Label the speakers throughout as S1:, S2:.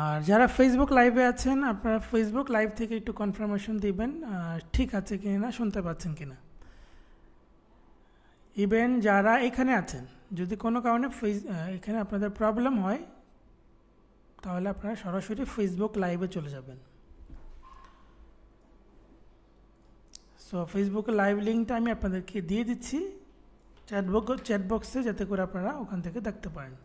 S1: আর যারা ফেসবুক লাইভে আছেন আপনারা ফেসবুক লাইভ থেকে একটু কনফার্মেশন দিবেন ঠিক আছে কি না, শুনতে পাচ্ছেন কি না। ইভেন যারা এখানে আছেন যদি কোনো কারণে এখানে আপনাদের প্রবলেম হয় তাহলে আপনারা সরাসরি ফেসবুক লাইভে চলে যাবেন। সো ফেসবুকের লাইভ লিঙ্কটা আমি আপনাদেরকে দিয়ে দিচ্ছি চ্যাট বক্সে, যাতে করে আপনারা ওখান থেকে দেখতে পারেন।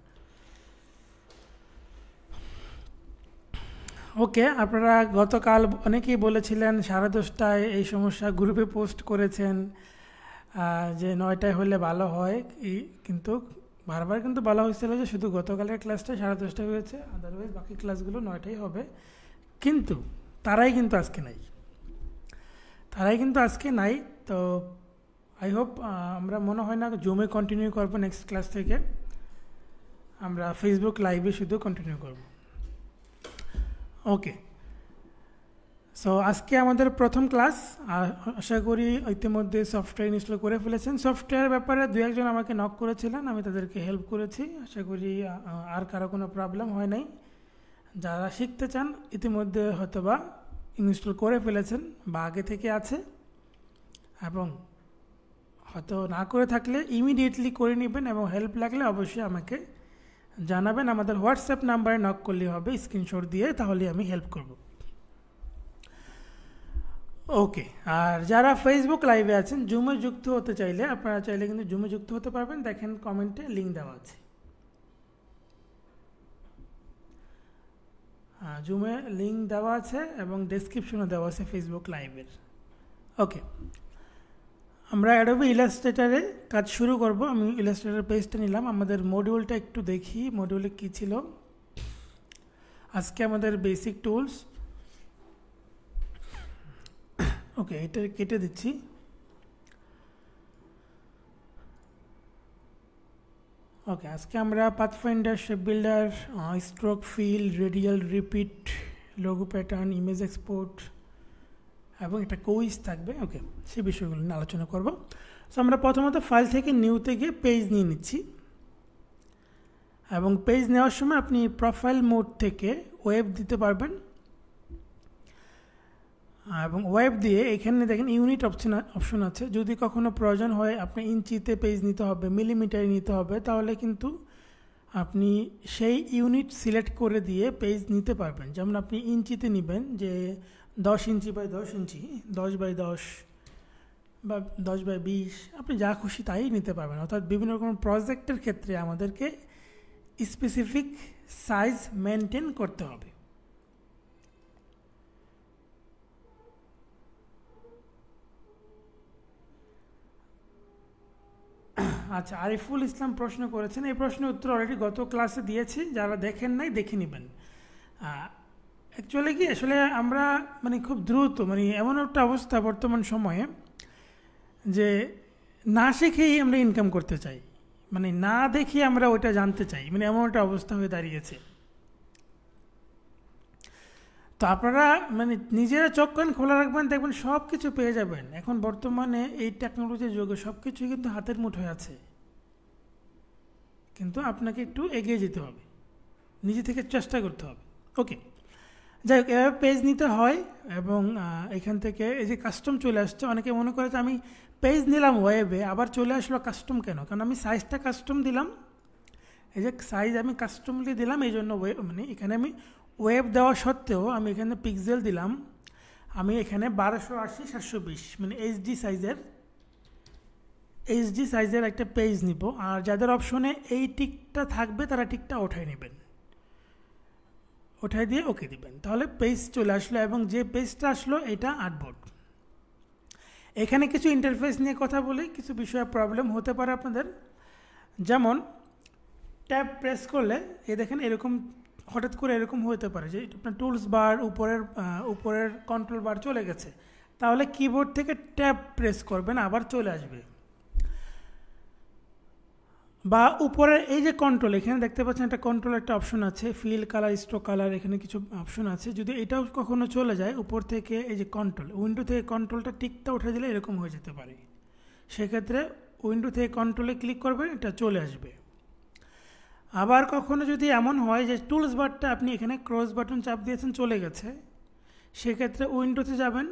S1: ওকে, আপনারা গতকাল অনেকেই বলেছিলেন 10:30টায় এই সমস্যা গ্রুপে পোস্ট করেছেন যে 9টায় হলে ভালো হয়, কিন্তু বারবার কিন্তু বলা হয়েছিল যে শুধু গতকালের ক্লাসটা 10:30টায় হয়েছে, আদারওয়াইজ বাকি ক্লাসগুলো 9টায় হবে। কিন্তু তারাই কিন্তু আজকে নাই। তো আই হোপ আমরা মনে হয় না জুমে কন্টিনিউ করবো, নেক্সট ক্লাস থেকে আমরা ফেসবুক লাইভে শুধু কন্টিনিউ করব। ওকে, সো আজকে আমাদের প্রথম ক্লাস। আশা করি ইতিমধ্যে সফটওয়্যার ইনস্টল করে ফেলেছেন। সফটওয়্যার ব্যাপারে 2-1 জন আমাকে নক করেছিলেন, আমি তাদেরকে হেল্প করেছি। আশা করি আর কারো কোনো প্রবলেম হয় নাই। যারা শিখতে চান ইতিমধ্যে হয়তোবা ইনস্টল করে ফেলেছেন বা আগে থেকে আছে, এবং হয়তো না করে থাকলে ইমিডিয়েটলি করে নেবেন, এবং হেল্প লাগলে অবশ্যই আমাকে জানাবেন। আমাদের হোয়াটসঅ্যাপ নাম্বারে নক করলেই হবে স্ক্রিনশট দিয়ে, তাহলে আমি হেল্প করব। ওকে, আর যারা ফেসবুক লাইভে আছেন জুমে যুক্ত হতে চাইলে আপনারা চাইলে কিন্তু জুমে যুক্ত হতে পারবেন। দেখেন কমেন্টে লিঙ্ক দেওয়া আছে, জুমে লিঙ্ক দেওয়া আছে এবং ডেসক্রিপশনে দেওয়া আছে ফেসবুক লাইভের। ওকে, আমরা অ্যাডোবি ইলাস্ট্রেটরে কাজ শুরু করব। আমি ইলাস্ট্রেটর পেজটা নিলাম। আমাদের মডিউলটা একটু দেখি, মডিউলে কী ছিল। আজকে আমাদের বেসিক টুলস। ওকে, এটা কেটে দিচ্ছি। ওকে, আজকে আমরা Pathfinder, shape builder, stroke, fill, radial, repeat, logo pattern, image export এবং একটা কুইজ থাকবে। ওকে, সেই বিষয়গুলো নিয়ে আলোচনা করব। সো আমরা প্রথমত ফাইল থেকে নিউতে গিয়ে পেজ নিয়ে নিচ্ছি, এবং পেজ নেওয়ার সময় আপনি প্রোফাইল মোড থেকে ওয়েব দিতে পারবেন, এবং ওয়েব দিয়ে এখানে দেখেন ইউনিট অপশন আছে। যদি কখনো প্রয়োজন হয় আপনি ইঞ্চিতে পেজ নিতে হবে, মিলিমিটারে নিতে হবে, তাহলে কিন্তু আপনি সেই ইউনিট সিলেক্ট করে দিয়ে পেজ নিতে পারবেন। যেমন আপনি ইঞ্চিতে নেবেন যে 10 ইঞ্চি বাই 10 ইঞ্চি, 10 বাই 10 বা 10 বাই 20, আপনি যা খুশি তাই নিতে পারবেন। অর্থাৎ বিভিন্ন রকম প্রজেক্টের ক্ষেত্রে আমাদেরকে স্পেসিফিক সাইজ মেনটেন করতে হবে। আচ্ছা, আরিফুল ইসলাম প্রশ্ন করেছেন, এই প্রশ্নের উত্তর অলরেডি গত ক্লাসে দিয়েছি, যারা দেখেন নাই দেখে নেবেন। অ্যাকচুয়ালি কি আসলে আমরা খুব দ্রুত এমন একটা অবস্থা বর্তমান সময়ে যে না শিখেই আমরা ইনকাম করতে চাই, না দেখে আমরা ওইটা জানতে চাই, এমন একটা অবস্থা হয়ে দাঁড়িয়েছে। তো আপনারা নিজেরা চোখ কান খোলা রাখবেন, দেখবেন সব কিছু পেয়ে যাবেন। এখন বর্তমানে এই টেকনোলজির যুগে সব কিছুই কিন্তু হাতের মুঠোয় আছে, কিন্তু আপনাকে একটু এগিয়ে যেতে হবে, নিজে থেকে চেষ্টা করতে হবে। ওকে, যাই হোক, এভাবে পেজ নিতে হয়। এবং এখান থেকে এই যে কাস্টম চলে আসছে, অনেকে মনে করে যে আমি পেজ নিলাম ওয়েবে, আবার চলে আসলো কাস্টম কেন? কারণ আমি সাইজটা কাস্টম দিলাম, এই যে সাইজ আমি কাস্টমলি দিলাম, এই জন্য এখানে আমি ওয়েব দেওয়া সত্ত্বেও আমি এখানে পিক্সেল দিলাম। আমি এখানে 1280x720 এইচডি সাইজের একটা পেজ নিব। আর যাদের অপশনে এই টিকটা থাকবে তারা টিকটা ওঠাই নেবেন, ওঠাই দিয়ে ওকে দিবেন, তাহলে পেজ চলে আসলো। এবং যে পেজটা আসলো এটা আর্টবোর্ড। এখানে কিছু ইন্টারফেস নিয়ে কথা বলি, কিছু বিষয়ে প্রবলেম হতে পারে আপনাদের। যেমন ট্যাব প্রেস করলে এই দেখেন এরকম হঠাৎ করে এরকম হতে পারে যে আপনার টুলস বার উপরের কন্ট্রোল বার চলে গেছে, তাহলে কিবোর্ড থেকে ট্যাব প্রেস করবেন, আবার চলে আসবে। বা উপরের এই যে কন্ট্রোল, এখানে দেখতে পাচ্ছেন একটা কন্ট্রোল একটা অপশন আছে, ফিল কালার, স্ট্রোক কালার, এখানে কিছু অপশন আছে। যদি এটাও কখনো চলে যায় উপর থেকে, এই যে কন্ট্রোল, উইন্ডো থেকে কন্ট্রোলটা টিকটা উঠে দিলে এরকম হয়ে যেতে পারে। সেক্ষেত্রে উইন্ডো থেকে কন্ট্রোলে ক্লিক করবেন, এটা চলে আসবে। আবার কখনো যদি এমন হয় যে টুলস বারটা আপনি এখানে ক্রস বাটন চাপ দিয়েছেন চলে গেছে, সেক্ষেত্রে উইন্ডোতে যাবেন,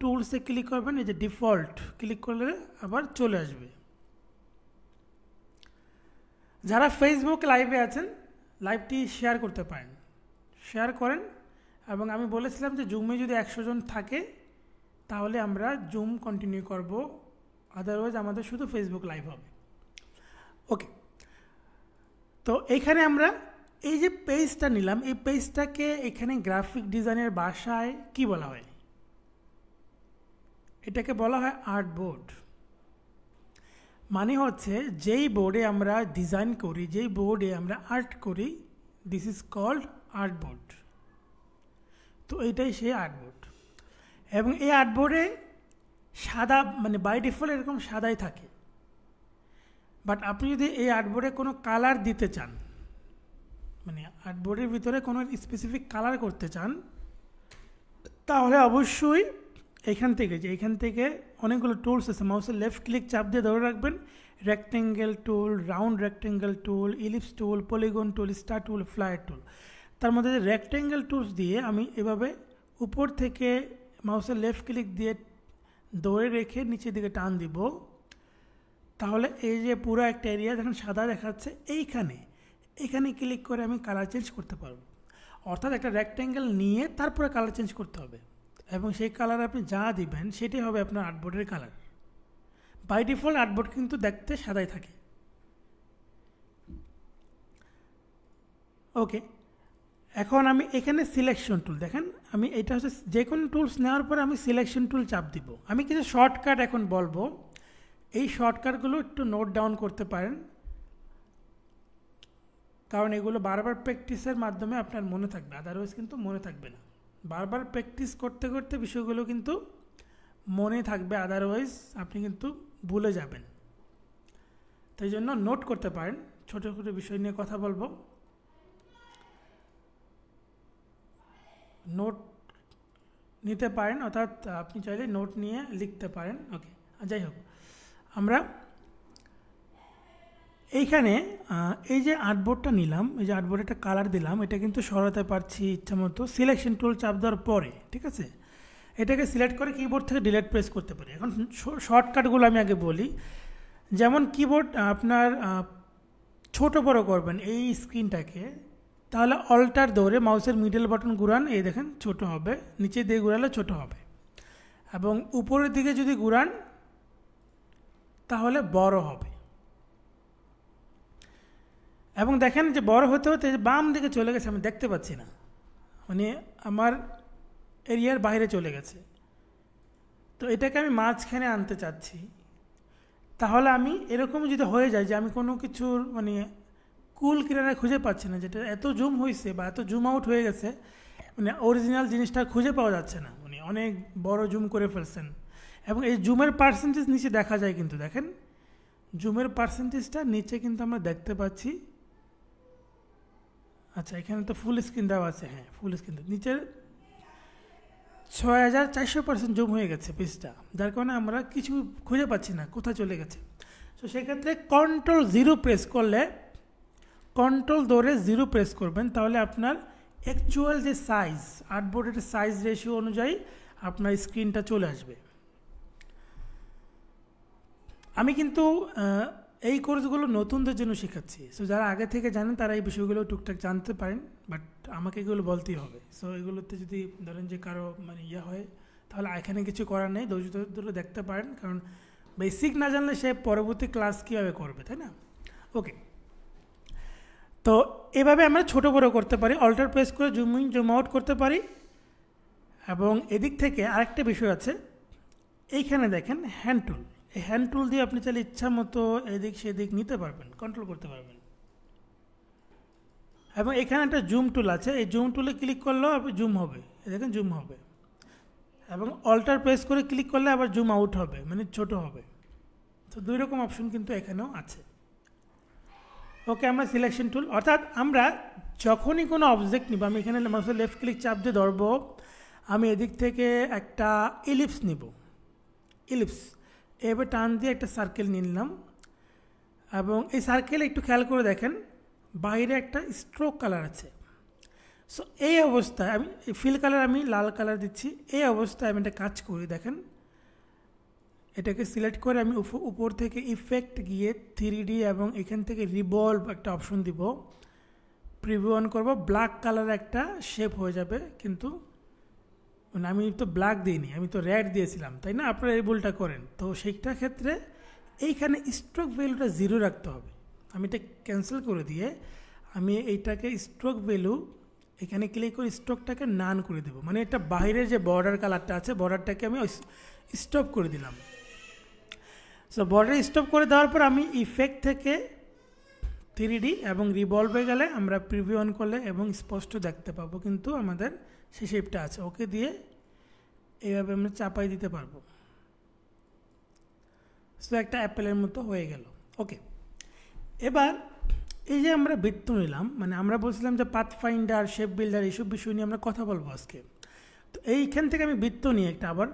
S1: টুলসে ক্লিক করবেন, এই যে ডিফল্ট ক্লিক করলে আবার চলে আসবে। যারা ফেসবুক লাইভে আছেন লাইভটি শেয়ার করতে পারেন, শেয়ার করেন। এবং আমি বলেছিলাম যে জুমে যদি 100 জন থাকে তাহলে আমরা জুম কন্টিনিউ করব, আদারওয়াইজ আমাদের শুধু ফেসবুক লাইভ হবে। ওকে, তো এইখানে আমরা এই যে পেজটা নিলাম, এই পেজটাকে এখানে গ্রাফিক ডিজাইনের ভাষায় কি বলা হয়? এটাকে বলা হয় আর্টবোর্ড। মানে হচ্ছে যেই বোর্ডে আমরা ডিজাইন করি, যেই বোর্ডে আমরা আর্ট করি, দিস ইজ কল্ড আর্টবোর্ড। তো এইটাই সেই আর্টবোর্ড। এবং এই আর্টবোর্ডে সাদা, মানে বাই ডিফল্ট এরকম সাদাই থাকে। বাট আপনি যদি এই আর্টবোর্ডে কোনো কালার দিতে চান, মানে আর্টবোর্ডের ভিতরে কোনো স্পেসিফিক কালার করতে চান, তাহলে অবশ্যই এখান থেকে অনেকগুলো টুলস আছে। মাউসের লেফট ক্লিক চাপ দিয়ে ধরে রাখবেন, rectangle tool, round rectangle tool, ellipse tool, polygon tool, star tool, flare tool. তার মধ্যে রেক্টেঙ্গেল টুলস দিয়ে আমি এভাবে উপর থেকে মাউসের লেফট ক্লিক দিয়ে ধরে রেখে নিচের দিকে টান দিব, তাহলে এই যে পুরো একটা এরিয়া যখন সাদা দেখাচ্ছে, এইখানে ক্লিক করে আমি কালার চেঞ্জ করতে পারবো। অর্থাৎ একটা রেক্টেঙ্গেল নিয়ে তারপরে কালার চেঞ্জ করতে হবে, এবং সেই কালার আপনি যা দিবেন সেটাই হবে আপনার আর্টবোর্ডের কালার। বাই ডিফল্ট আর্টবোর্ড কিন্তু দেখতে সাদাই থাকে। ওকে, এখন আমি এখানে সিলেকশন টুল দেখেন, আমি এটা হচ্ছে যে কোনো টুলস নেওয়ার পরে আমি সিলেকশন টুল চাপ দিব। আমি কিছু শর্টকাট এখন বলবো, এই শর্টকাটগুলো একটু নোট ডাউন করতে পারেন, কারণ এগুলো বারবার প্র্যাকটিসের মাধ্যমে আপনার মনে থাকবে, আদারওয়াইজ কিন্তু মনে থাকবে না। বারবার প্র্যাকটিস করতে করতে বিষয়গুলো কিন্তু মনে থাকবে, আদারওয়াইজ আপনি কিন্তু ভুলে যাবেন। তাই জন্য নোট করতে পারেন, ছোটো ছোটো বিষয় নিয়ে কথা বলবো, নোট নিতে পারেন, অর্থাৎ আপনি চাইলে নোট নিয়ে লিখতে পারেন। ওকে, যাই হোক, আমরা এইখানে এই যে আর্টবোর্ডটা নিলাম, এই যে আর্টবোর্ডে একটা কালার দিলাম, এটা কিন্তু সরাতে পারছি ইচ্ছা মতো সিলেকশন টুল চাপ দেওয়ার পরে, ঠিক আছে? এটাকে সিলেক্ট করে কিবোর্ড থেকে ডিলিট প্রেস করতে পারি। এখন শর্টকাটগুলো আমি আগে বলি। যেমন কিবোর্ড আপনার ছোট বড় করবেন এই স্ক্রিনটাকে, তাহলে অল্টার ধরে মাউসের মিডল বাটন ঘুরান, এই দেখেন ছোট হবে, নিচে দিয়ে ঘুরালে ছোট হবে, এবং উপরের দিকে যদি ঘুরান তাহলে বড় হবে। এবং দেখেন যে বড় হতে হতে বাম দিকে চলে গেছে, আমি দেখতে পাচ্ছি না, মানে আমার এরিয়ার বাইরে চলে গেছে। তো এটাকে আমি মাঝখানে আনতে চাচ্ছি, তাহলে আমি এরকম যদি হয়ে যায় যে আমি কোনো কিছুর মানে কুল কিনারা খুঁজে পাচ্ছি না, যেটা এত জুম হয়েছে বা এত জুম আউট হয়ে গেছে, মানে অরিজিনাল জিনিসটা খুঁজে পাওয়া যাচ্ছে না, মানে অনেক বড় জুম করে ফেলছেন। এবং এই জুমের পার্সেন্টেজ নিচে দেখা যায়, কিন্তু দেখেন জুমের পার্সেন্টেজটা নিচে কিন্তু আমরা দেখতে পাচ্ছি। আচ্ছা, এখানে তো ফুল স্ক্রিন দেওয়া আছে, হ্যাঁ ফুল স্ক্রিন, নিচের 6400% জুম হয়ে গেছে পেজটা, যার কারণে আমরা কিছু খুঁজে পাচ্ছি না কোথায় চলে গেছে। তো সেক্ষেত্রে Ctrl+0 প্রেস করলে, কন্ট্রোল ধরে 0 প্রেস করবেন, তাহলে আপনার অ্যাকচুয়াল যে সাইজ, আর্টবোর্ডের সাইজ রেশিও অনুযায়ী আপনার স্ক্রিনটা চলে আসবে। আমি কিন্তু এই কোর্সগুলো নতুনদের জন্য শেখাচ্ছি, সো যারা আগে থেকে জানেন তারা এই বিষয়গুলো টুকটাক জানতে পারেন, বাট আমাকে এগুলো বলতেই হবে। সো এগুলোতে যদি ধরেন যে কারো মানে ইয়ে হয়, তাহলে এখানে কিছু করার নেই, ধৈর্য ধরে দেখতে পারেন, কারণ বেসিক না জানলে সে পরবর্তী ক্লাস কীভাবে করবে, তাই না? ওকে, তো এভাবে আমরা ছোট বড় করতে পারি, অল্টার প্রেস করে জুম ইন জুম আউট করতে পারি। এবং এদিক থেকে আরেকটা বিষয় আছে, এইখানে দেখেন হ্যান্ড টুল, এই হ্যান্ড টুল দিয়ে আপনি চাইলে ইচ্ছা মতো এদিক সেদিক নিতে পারবেন, কন্ট্রোল করতে পারবেন। এবং এখানে একটা জুম টুল আছে, এই জুম টুলে ক্লিক করলেও আপনি জুম হবে, দেখেন জুম হবে। এবং অল্টার প্রেস করে ক্লিক করলে আবার জুম আউট হবে, মানে ছোট হবে। তো দুই রকম অপশন কিন্তু এখানেও আছে। ওকে, আমরা সিলেকশন টুল, অর্থাৎ আমরা যখনই কোনো অবজেক্ট নিব, আমি এখানে মাউসের লেফট ক্লিক চাপ দিয়ে ধরবো, আমি এদিক থেকে একটা ইলিপস নিব, ইলিপস এবার টান দিয়ে একটা সার্কেল নিলাম, এবং এই সার্কেল একটু খেয়াল করে দেখেন বাইরে একটা স্ট্রোক কালার আছে। সো এই অবস্থায় আমি ফিল কালার আমি লাল কালার দিচ্ছি। এই অবস্থায় আমি একটা কাজ করি, দেখেন এটাকে সিলেক্ট করে আমি উপর থেকে ইফেক্ট গিয়ে 3D এবং এখান থেকে রিভলভ একটা অপশন দিব, প্রিভিউ অন করবো, ব্ল্যাক কালার একটা শেপ হয়ে যাবে। কিন্তু মানে আমি তো ব্ল্যাক দিইনি, আমি তো রেড দিয়েছিলাম, তাই না? আপনারা এই ভুলটা করেন। তো সেইটার ক্ষেত্রে এইখানে স্ট্রোক ভ্যালুটা 0 রাখতে হবে। আমি এটা ক্যান্সেল করে দিয়ে আমি এইটাকে স্ট্রোক ভ্যালু এখানে ক্লিক করে স্ট্রোকটাকে নান করে দেবো। মানে এটা বাইরের যে বর্ডার কালারটা আছে, বর্ডারটাকে আমি স্টপ করে দিলাম। সো বর্ডার স্টপ করে দেওয়ার পর আমি ইফেক্ট থেকে 3D এবং রিভলভে গেলে আমরা প্রিভিউ অন করলে এবং স্পষ্ট দেখতে পাবো কিন্তু আমাদের সেই শেপটা আছে। ওকে দিয়ে এইভাবে আমরা চাপাই দিতে পারবো। সো একটা অ্যাপেলের মতো হয়ে গেল। ওকে, এবার এই যে আমরা বৃত্ত নিলাম, মানে আমরা বলছিলাম যে পাথফাইন্ডার, শেপ বিল্ডার এইসব বিষয় নিয়ে আমরা কথা বলবো আজকে। তো এইখান থেকে আমি বৃত্ত নিই একটা আবার।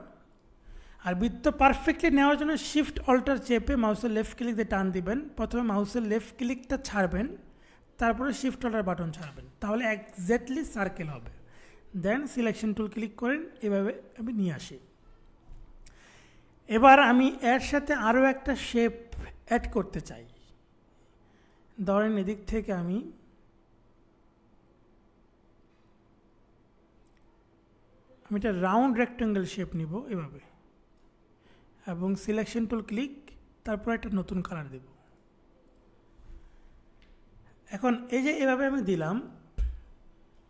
S1: আর বৃত্ত পারফেক্টলি নেওয়ার জন্য শিফট অল্টার চেপে মাউসের লেফট ক্লিক দিয়ে টান দিবেন। প্রথমে মাউসের লেফট ক্লিকটা ছাড়বেন, তারপরে শিফট অল্টার বাটন ছাড়বেন, তাহলে একজ্যাক্টলি সার্কেল হবে। দেন সিলেকশন টুল ক্লিক করেন, এভাবে আমি নিয়ে আসি। এবার আমি এর সাথে আরও একটা শেপ অ্যাড করতে চাই। ধরেন এদিক থেকে আমি একটা রাউন্ড রেক্ট্যাঙ্গেল শেপ নিব এভাবে, এবং সিলেকশন টুল ক্লিক, তারপর একটা নতুন কালার দেব। এখন এই যে এভাবে আমি দিলাম,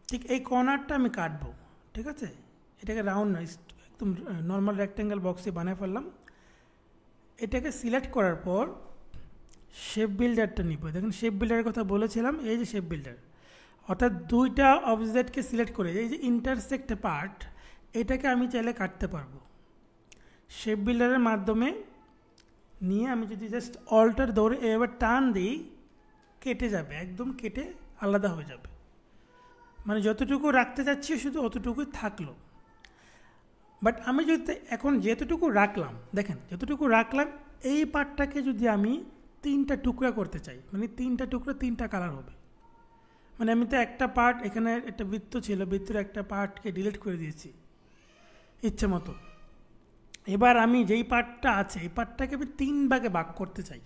S1: ঠিক এই কর্নারটা আমি কাটবো, ঠিক আছে? এটাকে রাউন্ড নয়, একদম নর্মাল রেক্ট্যাঙ্গেল বক্সে বানিয়ে ফেললাম। এটাকে সিলেক্ট করার পর শেপ বিল্ডারটা নিব। দেখেন শেপ বিল্ডারের কথা বলেছিলাম, এই যে শেপ বিল্ডার, অর্থাৎ দুইটা অবজেক্টকে সিলেক্ট করে এই যে ইন্টারসেক্ট পার্ট, এটাকে আমি চাইলে কাটতে পারবো শেপ বিল্ডারের মাধ্যমে নিয়ে। আমি যদি জাস্ট অল্টার ধরে এবার টান দিই, কেটে যাবে, একদম কেটে আলাদা হয়ে যাবে। মানে যতটুকু রাখতে চাচ্ছি শুধু অতটুকুই থাকলো। বাট আমি যদি এখন যেতটুকু রাখলাম, দেখেন যতটুকু রাখলাম, এই পার্টটাকে যদি আমি 3টা টুকরা করতে চাই, মানে 3টা টুকরা 3টা কালার হবে। মানে আমি তো একটা পার্ট, এখানে একটা বৃত্ত ছিল, বৃত্তের একটা পার্টকে ডিলিট করে দিয়েছি ইচ্ছে মতো। এবার আমি যেই পার্টটা আছে এই পার্টটাকে আমি 3 ভাগে ভাগ করতে চাই।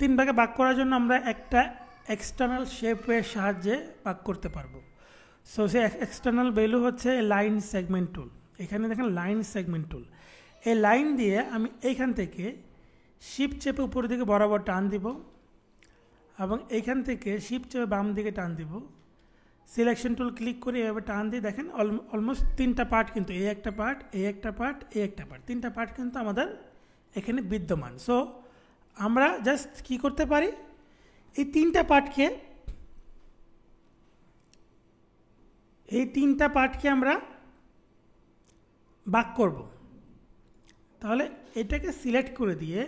S1: 3 ভাগে ভাগ করার জন্য আমরা একটা এক্সটার্নাল শেপের সাহায্যে ভাগ করতে পারবো। সো সে এক্সটার্নাল ভ্যালু হচ্ছে লাইন সেগমেন্ট টুল। এখানে দেখেন লাইন সেগমেন্ট টুল, এই লাইন দিয়ে আমি এইখান থেকে শিফট চেপে উপরের দিকে বরাবর টান দিব, এবং এইখান থেকে শিফট চেপে বাম দিকে টান দিব। সিলেকশন টুল ক্লিক করে এভাবে টান দিয়ে দেখেন অলমোস্ট 3টা পার্ট, কিন্তু এই একটা পার্ট, এই একটা পার্ট, এই একটা পার্ট, 3টা পার্ট কিন্তু আমাদের এখানে বিদ্যমান। সো আমরা জাস্ট কি করতে পারি, এই 3টা পার্টকে আমরা ভাগ করব। তাহলে এটাকে সিলেক্ট করে দিয়ে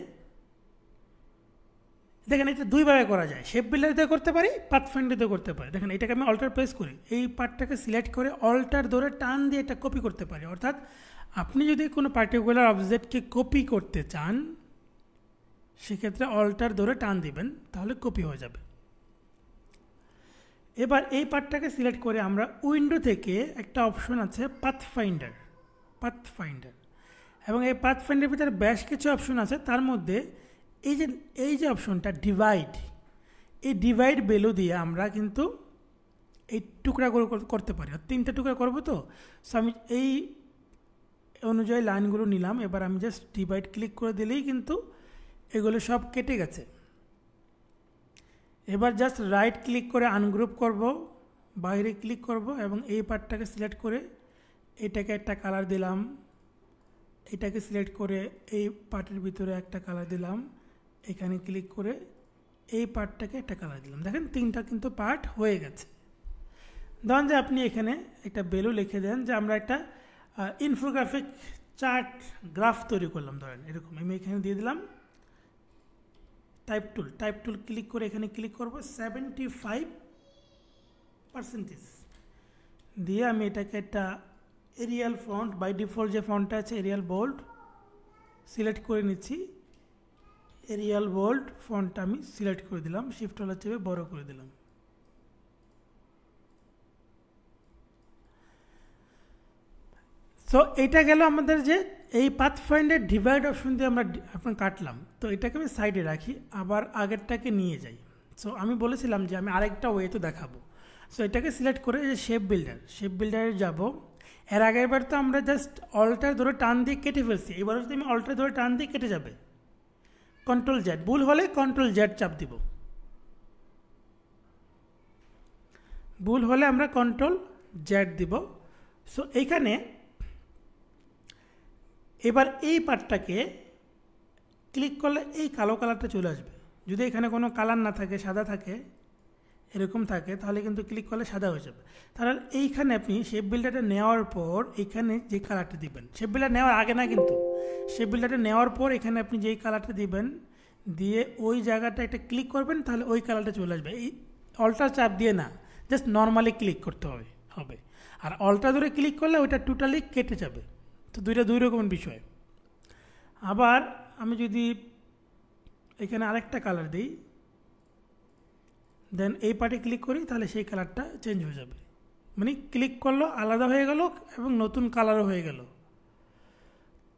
S1: দেখেন এটা 2 ভাবে করা যায়, শেপ বিল্ডার দিয়ে করতে পারি, পাথফাইন্ডার দিয়ে করতে পারি। দেখেন এটাকে আমি অল্টার প্রেস করি, এই পার্টটাকে সিলেক্ট করে অল্টার ধরে টান দিয়ে এটা কপি করতে পারি। অর্থাৎ আপনি যদি কোনো পার্টিকুলার অবজেক্টকে কপি করতে চান, সেক্ষেত্রে অল্টার ধরে টান দিবেন, তাহলে কপি হয়ে যাবে। এবার এই পার্টটাকে সিলেক্ট করে আমরা উইন্ডো থেকে একটা অপশন আছে পাথফাইন্ডার, এবং এই পাথফাইন্ডারের ভিতরে বেশ কিছু অপশন আছে। তার মধ্যে এই যে অপশনটা ডিভাইড, এই ডিভাইড ভ্যালু দিয়ে আমরা কিন্তু এই টুকরা করতে পারি। 3টা টুকরা করবো, তো সো আমি এই অনুযায়ী লাইনগুলো নিলাম। এবার আমি জাস্ট ডিভাইড ক্লিক করে দিলেই কিন্তু এগুলো সব কেটে গেছে। এবার জাস্ট রাইট ক্লিক করে আনগ্রুপ করব, বাইরে ক্লিক করব, এবং এই পার্টটাকে সিলেক্ট করে এটাকে একটা কালার দিলাম, এটাকে সিলেক্ট করে এই পার্টের ভিতরে একটা কালার দিলাম, এখানে ক্লিক করে এই পার্টটাকে একটা কালার দিলাম। দেখেন 3টা কিন্তু পার্ট হয়ে গেছে। ধরেন যে আপনি এখানে একটা ভ্যালু লিখে দেন যে আমরা একটা ইনফোগ্রাফিক চার্ট গ্রাফ তৈরি করলাম, ধরেন এরকম। আমি এখানে দিয়ে দিলাম টাইপ টুল ক্লিক করে এখানে ক্লিক করব 75% দিয়ে আমি এটাকে একটা এরিয়াল ফন্ট, বাই ডিফল্ট যে ফন্টটা আছে এরিয়াল বোল্ড, সিলেক্ট করে নিচ্ছি, এরিয়াল বোল্ড ফন্ট আমি সিলেক্ট করে দিলাম, শিফট হলার চেপে বড় করে দিলাম। সো এটা গেল আমাদের যে এই পাথফাইন্ডার ডিভাইড অপশন দিয়ে আমরা আপনার কাটলাম। তো এটাকে আমি সাইডে রাখি, আবার আগেরটাকে নিয়ে যাই। সো আমি বলেছিলাম যে আমি আরেকটা ওয়ে তো দেখাবো। সো এটাকে সিলেক্ট করে যে শেপ বিল্ডারে যাব। এর আগেরবার তো আমরা জাস্ট অল্টার ধরে টান দিয়ে কেটে ফেলছি, এবার যদি আমি অল্টার ধরে টান দিয়ে কেটে যাবে। কন্ট্রোল জেড, ভুল হলে কন্ট্রোল জেড চাপ দিব, ভুল হলে আমরা কন্ট্রোল জেড দিব। সো এইখানে এবার এই পার্টটাকে ক্লিক করলে এই কালো কালারটা চলে আসবে। যদি এখানে কোনো কালার না থাকে, সাদা থাকে, এরকম থাকে, তাহলে কিন্তু ক্লিক করলে সাদা হয়ে যাবে। তাহলে এইখানে আপনি শেপ বিল্ডারটা নেওয়ার পর এখানে যে কালারটা দিবেন, শেপ বিল্ডার নেওয়ার আগে না, কিন্তু শেপ বিল্ডারটা নেওয়ার পর এখানে আপনি যেই কালারটা দিবেন, দিয়ে ওই জায়গাটা এটা ক্লিক করবেন, তাহলে ওই কালারটা চলে আসবে। এই অল্টার চাপ দিয়ে না, জাস্ট নর্মালি ক্লিক করতে হবে। আর অল্টার ধরে ক্লিক করলে ওইটা টোটালি কেটে যাবে। তো দুইটা দুই রকমের বিষয়। আবার আমি যদি এখানে আরেকটা কালার দিই, দেন এই পার্টে ক্লিক করি, তাহলে সেই কালারটা চেঞ্জ হয়ে যাবে। মানে ক্লিক করলো আলাদা হয়ে গেল এবং নতুন কালারও হয়ে গেল।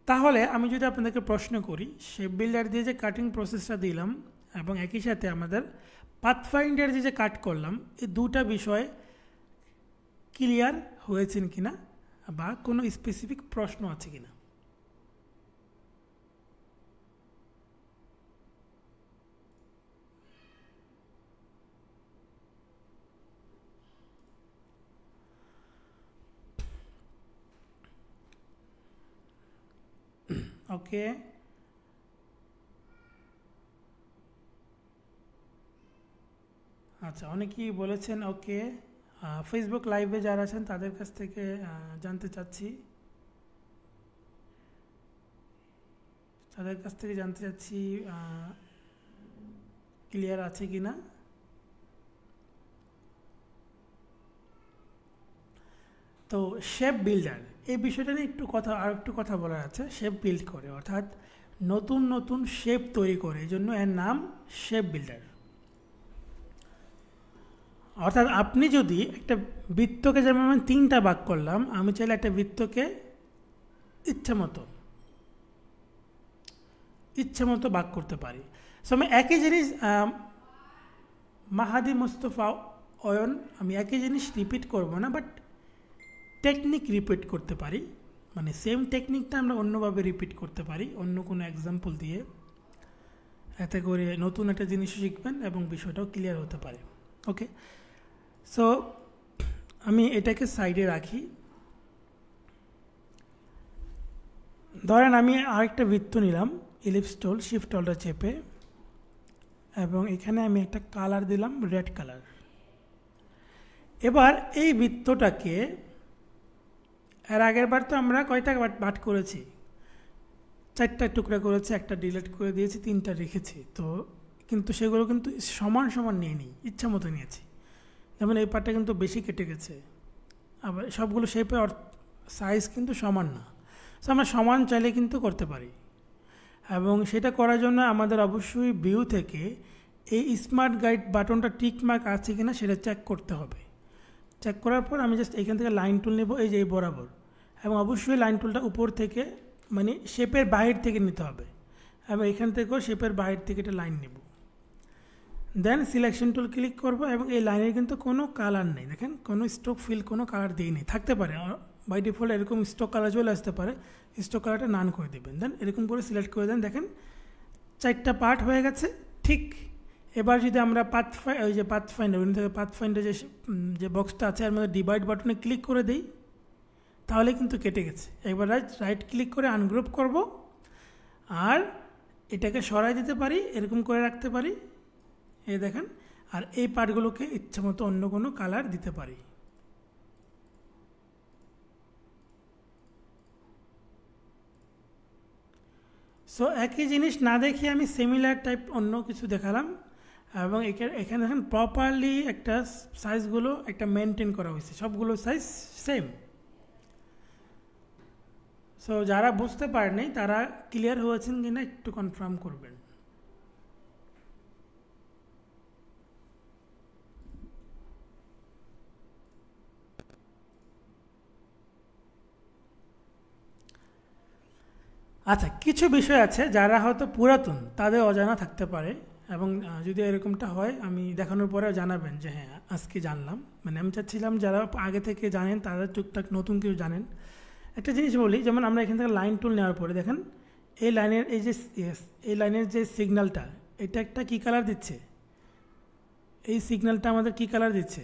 S1: তাহলে আমি যদি আপনাদেরকে প্রশ্ন করি, শেপ বিল্ডার দিয়ে যে কাটিং প্রসেসটা দিলাম এবং একই সাথে আমাদের পাথফাইন্ডার যে কাট করলাম, এই দুটা বিষয় ক্লিয়ার হয়েছেন কিনা বা কোনো স্পেসিফিক প্রশ্ন আছে কিনা? ওকে, আচ্ছা, অনেকেই বলেছেন ওকে। ফেসবুক লাইভে যারা আছেন তাদের কাছ থেকে জানতে চাচ্ছি ক্লিয়ার আছে কি না। তো শেপ বিল্ডার এই বিষয়টা নিয়ে একটু কথা বলার আছে। শেপ বিল্ড করে, অর্থাৎ নতুন নতুন শেপ তৈরি করে, এই জন্য এর নাম শেপ বিল্ডার। অর্থাৎ আপনি যদি একটা বৃত্তকে, যেমন আমি 3টা ভাগ করলাম, আমি চাইলে একটা বৃত্তকে ইচ্ছা মতো ভাগ করতে পারি। সো আমি একই জিনিস, মাহাদি মুস্তফা অয়ন, আমি একই জিনিস রিপিট করব না, বাট টেকনিক রিপিট করতে পারি। মানে সেম টেকনিকটা আমরা অন্যভাবে রিপিট করতে পারি, অন্য কোনো এক্সাম্পল দিয়ে। এতে করে নতুন একটা জিনিস শিখবেন এবং বিষয়টাও ক্লিয়ার হতে পারে। ওকে, সো আমি এটাকে সাইডে রাখি। ধরেন আমি আরেকটা বৃত্ত নিলাম, ইলিপস টুল, শিফট টুলটা চেপে, এবং এখানে আমি একটা কালার দিলাম, রেড কালার। এবার এই বৃত্তটাকে, এর আগের বার তো আমরা কয়টা পার্ট করেছি, 4টা টুকরা করেছি, একটা ডিলিট করে দিয়েছি, 3টা রেখেছি। তো কিন্তু সেগুলো কিন্তু সমান সমান নিয়ে নিই, ইচ্ছা মতো নিয়েছি। যেমন এই পার্টটা কিন্তু বেশি কেটে গেছে, আবার সবগুলো শেপের সাইজ কিন্তু সমান না। সো আমরা সমান চাইলে কিন্তু করতে পারি, এবং সেটা করার জন্য আমাদের অবশ্যই ভিউ থেকে এই স্মার্ট গাইড বাটনটা টিক মার্ক আছে কিনা সেটা চেক করতে হবে। চেক করার পর আমি জাস্ট এখান থেকে লাইন টুল নেব, এই যে এই বরাবর, এবং অবশ্যই লাইন টুলটা উপর থেকে, মানে শেপের বাহির থেকে নিতে হবে, এবং এখান থেকেও শেপের বাহির থেকে একটা লাইন নেব। দেন সিলেকশন টুল ক্লিক করব, এবং এই লাইনের কিন্তু কোনো কালার নেই, দেখেন কোনো স্ট্রোক ফিল, কোনো কালার দিইনি। থাকতে পারে বাই ডিফল্ট এরকম স্ট্রোক কালার চলে আসতে পারে, স্ট্রোক কালারটা নান করে দেবেন। দেন এরকম করে সিলেক্ট করে দেন, দেখেন 4টা পার্ট হয়ে গেছে। ঠিক এবার যদি আমরা পাথফাইন্ডার যে বক্সটা আছে এর মধ্যে ডিভাইড বাটনে ক্লিক করে দিই, তাহলে কিন্তু কেটে গেছে। একবার রাইট ক্লিক করে আনগ্রুপ করব, আর এটাকে সরাই দিতে পারি, এরকম করে রাখতে পারি, এই দেখেন। আর এই পার্টগুলোকে ইচ্ছামতো অন্য কোনো কালার দিতে পারি। সো একই জিনিস না দেখিয়ে আমি সিমিলার টাইপ অন্য কিছু দেখালাম, এবং এখানে দেখেন প্রপারলি একটা সাইজগুলো একটা মেনটেন করা হয়েছে, সবগুলো সাইজ সেম। সো যারা বুঝতে পারেনি তারা ক্লিয়ার হয়েছেন কিনা একটু কনফার্ম করবেন। আচ্ছা, কিছু বিষয় আছে যারা হয়তো পুরাতন তাদের অজানা থাকতে পারে, এবং যদি এরকমটা হয় আমি দেখানোর পরেও জানাবেন যে হ্যাঁ আজকে জানলাম। মানে আমি চাচ্ছিলাম যারা আগে থেকে জানেন তারা টুকটাক নতুন কেউ জানেন। একটা জিনিস বলি, যেমন আমরা এখান থেকে লাইন টুল নেওয়ার পরে দেখেন এই লাইনের এই যে এই লাইনের যে সিগন্যালটা, এটা একটা কী কালার দিচ্ছে? এই সিগন্যালটা আমাদের কী কালার দিচ্ছে?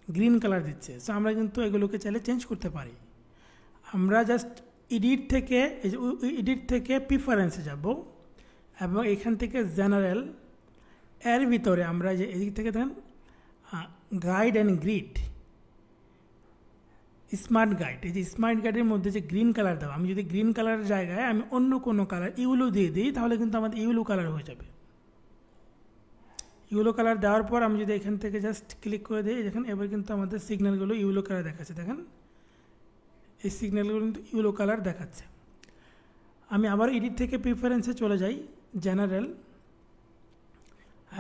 S1: গ্রিন কালার দিচ্ছে। সো আমরা কিন্তু এগুলোকে চাইলে চেঞ্জ করতে পারি। আমরা জাস্ট এডিট থেকে প্রিফারেন্সে যাব, এবং এখান থেকে জেনারেল এর ভিতরে আমরা যে এদিক থেকে দেখেন guide and greed, smart guide, এই যে স্মার্ট গাইডের মধ্যে যে গ্রিন কালার দেওয়া, আমি যদি গ্রিন কালারের জায়গায় আমি অন্য কোনো কালার ইউলো দিয়ে দিই তাহলে কিন্তু আমাদের ইউলো কালার হয়ে যাবে। ইউলো কালার দেওয়ার পর আমি যদি এখান থেকে জাস্ট ক্লিক করে দিই, দেখেন এবার কিন্তু আমাদের সিগন্যালগুলো ইউলো কালার দেখাচ্ছে। দেখেন এই সিগন্যালগুলো কিন্তু ইউলো কালার দেখাচ্ছে। আমি আবার এডিট থেকে প্রিফারেন্সে চলে যাই, জেনারেল,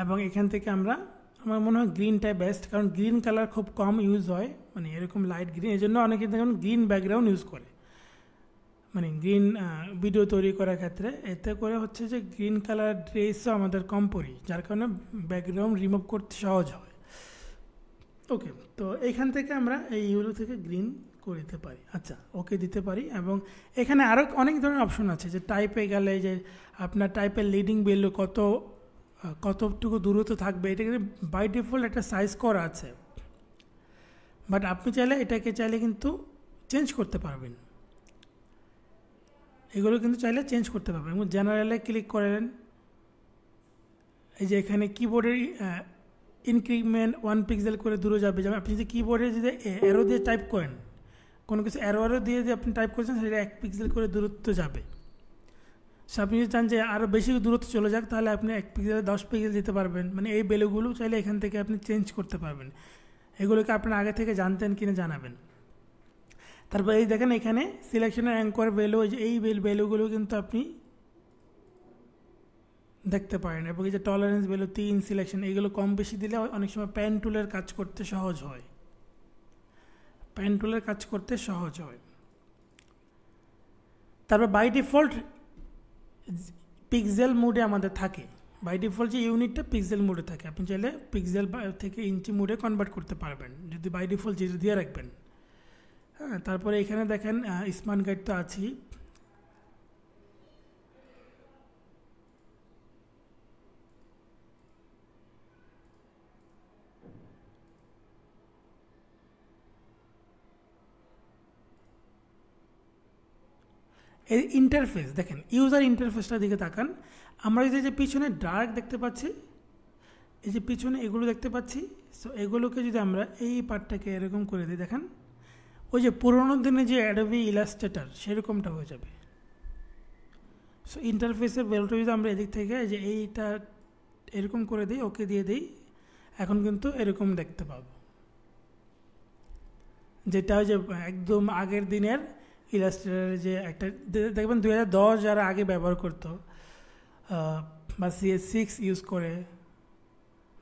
S1: এবং এখান থেকে আমার মনে হয় গ্রিনটাই বেস্ট, কারণ গ্রিন কালার খুব কম ইউজ হয়, মানে এরকম লাইট গ্রিন। এই জন্য অনেকে দেখুন গ্রিন ব্যাকগ্রাউন্ড ইউজ করে, মানে গ্রিন ভিডিও তৈরি করার ক্ষেত্রে। এতে করে হচ্ছে যে গ্রিন কালার ড্রেসও আমাদের কম পরি, যার কারণে ব্যাকগ্রাউন্ড রিমুভ করতে সহজ হয়। ওকে, তো এইখান থেকে আমরা এই ইউলো থেকে গ্রিন করে দিতে পারি। আচ্ছা, ওকে দিতে পারি। এবং এখানে আরও অনেক ধরনের অপশন আছে, যে টাইপে গেলে যে আপনার টাইপের লিডিং ভ্যালু কতটুকু দূরত্ব থাকবে, এটা কিন্তু বাই ডিফল্ট একটা সাইজ করা আছে, বাট আপনি এটাকে চাইলে কিন্তু চেঞ্জ করতে পারবেন। এগুলো কিন্তু চাইলে চেঞ্জ করতে পারবেন। এবং জেনারেলে ক্লিক করেন, এই যে এখানে কিবোর্ডের ইনক্রিমেন্ট 1 পিক্সেল করে দূরে যাবে। যেমন আপনি যদি কিবোর্ডে যদি অ্যারো দিয়ে টাইপ করেন, কোনো কিছু অ্যারো দিয়ে যদি আপনি টাইপ করছেন, সেটা 1 পিক্সেল করে দূরত্ব যাবে। সো আপনি যদি চান যে আরও বেশি দূরত্ব চলে যাক, তাহলে আপনি 1 পিক্সেলে 10 পিক্সেল দিতে পারবেন। মানে এই ভ্যালুগুলো চাইলে এখান থেকে আপনি চেঞ্জ করতে পারবেন। এগুলোকে আপনার আগে থেকে জানতেন কিনা জানাবেন। তারপর এই দেখেন এখানে সিলেকশনের অ্যাঙ্কর ভ্যালু, এই ভ্যালুগুলো কিন্তু আপনি দেখতে পারেন। এবং এই যে টলারেন্স ভ্যালু 3, সিলেকশন, এগুলো কম বেশি দিলে অনেক সময় পেন টুলের কাজ করতে সহজ হয়, পেন টুলের কাজ করতে সহজ হয়। তারপর বাই ডিফল্ট পিক্সেল মোডে আমাদের থাকে, বাই ডিফল্ট যে ইউনিটটা পিক্সেল মোডে থাকে। আপনি চাইলে পিক্সেল থেকে ইঞ্চি মোডে কনভার্ট করতে পারবেন যদি বাই ডিফল্ট যেটা দিয়ে রাখবেন। হ্যাঁ, তারপরে এখানে দেখেন স্মার্ট গাইড তো আছেই। এই ইন্টারফেস দেখেন, ইউজার ইন্টারফেসটার দিকে তাকান। আমরা যে পিছনে ডার্ক দেখতে পাচ্ছি, এই যে পিছনে এগুলো দেখতে পাচ্ছি, সো এগুলোকে যদি আমরা এই পার্টটাকে এরকম করে দিই, দেখেন ওই যে পুরোনো দিনে যে অ্যাডোবি ইলাস্ট্রেটর সেরকমটা হয়ে যাবে। সো ইন্টারফেসের ভ্যালুটা যদি আমরা এদিক থেকে যে এইটা এরকম করে দিই, ওকে দিয়ে দিই, এখন কিন্তু এরকম দেখতে পাবো, যেটা যে একদম আগের দিনের ইলাস্ট্রেটরের যে একটা দেখবেন 2010 যারা আগে ব্যবহার করতো, বা CS6 ইউজ করে,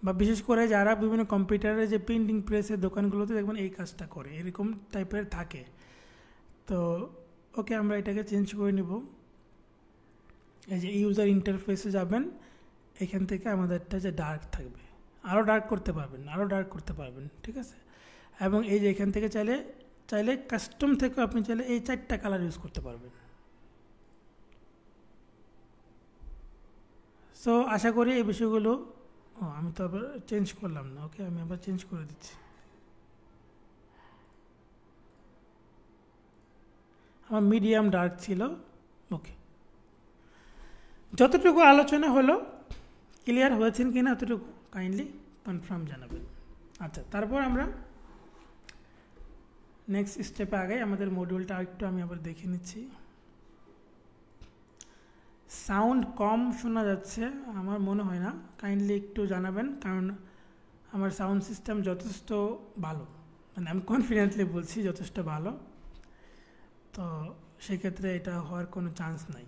S1: বা বিশেষ করে যারা বিভিন্ন কম্পিউটারের যে প্রিন্টিং প্রেসের দোকানগুলোতে দেখবেন এই কাজটা করে, এরকম টাইপের থাকে। তো ওকে, আমরা এটাকে চেঞ্জ করে নিব। এই যে ইউজার ইন্টারফেসে যাবেন, এখান থেকে আমাদেরটা যে ডার্ক থাকবে, আরও ডার্ক করতে পারবেন, ঠিক আছে। এবং এই যে এখান থেকে চাইলে কাস্টম থেকে আপনি চাইলে এই 4টা কালার ইউজ করতে পারবেন। সো আশা করি এই বিষয়গুলো, আমি তো আবার চেঞ্জ করলাম না, ওকে আমি আবার চেঞ্জ করে দিচ্ছি। আমার মিডিয়াম ডার্ক ছিল। ওকে, যতটুকু আলোচনা হলো ক্লিয়ার হয়েছেন কিনা এতটুকু কাইন্ডলি কনফার্ম জানাবেন। আচ্ছা, তারপর আমরা নেক্সট স্টেপে আগে আমাদের মডিউলটা একটু আমি আবার দেখে নিচ্ছি। সাউন্ড কম শোনা যাচ্ছে আমার মনে হয় না, কাইন্ডলি একটু জানাবেন, কারণ আমার সাউন্ড সিস্টেম যথেষ্ট ভালো, মানে আমি কনফিডেন্টলি বলছি যথেষ্ট ভালো। তো সেক্ষেত্রে এটা হওয়ার কোনো চান্স নাই।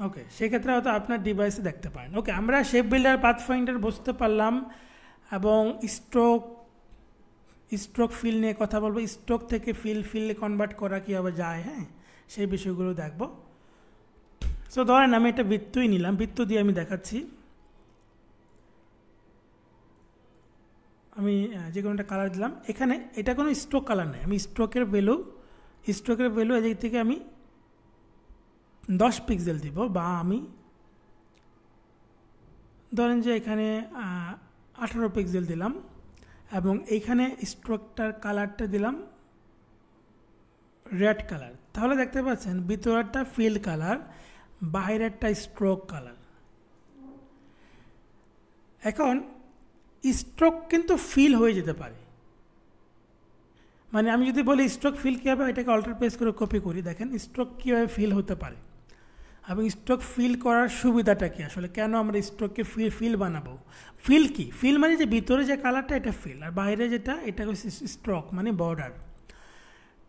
S1: ওকে, সেক্ষেত্রে হয়তো আপনার ডিভাইসে দেখতে পারেন। ওকে, আমরা শেপ বিল্ডার পাথফাইন্ডার বুঝতে পারলাম, এবং স্ট্রোক স্ট্রোক ফিল নিয়ে কথা বলবো, স্ট্রোক থেকে ফিলে কনভার্ট করা কীভাবে যায়, হ্যাঁ সেই বিষয়গুলো দেখব। সো ধরেন আমি একটা বৃত্তই নিলাম, বৃত্ত দিয়ে আমি দেখাচ্ছি। আমি যে কোনো একটা কালার দিলাম, এখানে এটা কোনো স্ট্রোক কালার নেই, আমি স্ট্রোকের ভ্যালু এদিক থেকে আমি 10 পিক্সেল দিব, বা আমি ধরেন যে এখানে 18 পিক্সেল দিলাম, এবং এইখানে স্ট্রোকটার কালারটা দিলাম রেড কালার। তাহলে দেখতে পাচ্ছেন ভিতরেরটা ফিল কালার, বাইরেরটা স্ট্রোক কালার। এখন স্ট্রোক কিন্তু ফিল হয়ে যেতে পারে, মানে আমি যদি বলি স্ট্রোক ফিল কীভাবে, এটাকে অল্টার পেজ করে কপি করি, দেখেন স্ট্রোক কীভাবে ফিল হতে পারে এবং স্ট্রোক ফিল করার সুবিধাটা কী, আসলে কেন আমরা স্ট্রোককে ফিল বানাবো। ফিল কি, ফিল মানে যে ভিতরে যে কালারটা এটা ফিল, আর বাইরে যেটা এটা হচ্ছে স্ট্রোক মানে বর্ডার।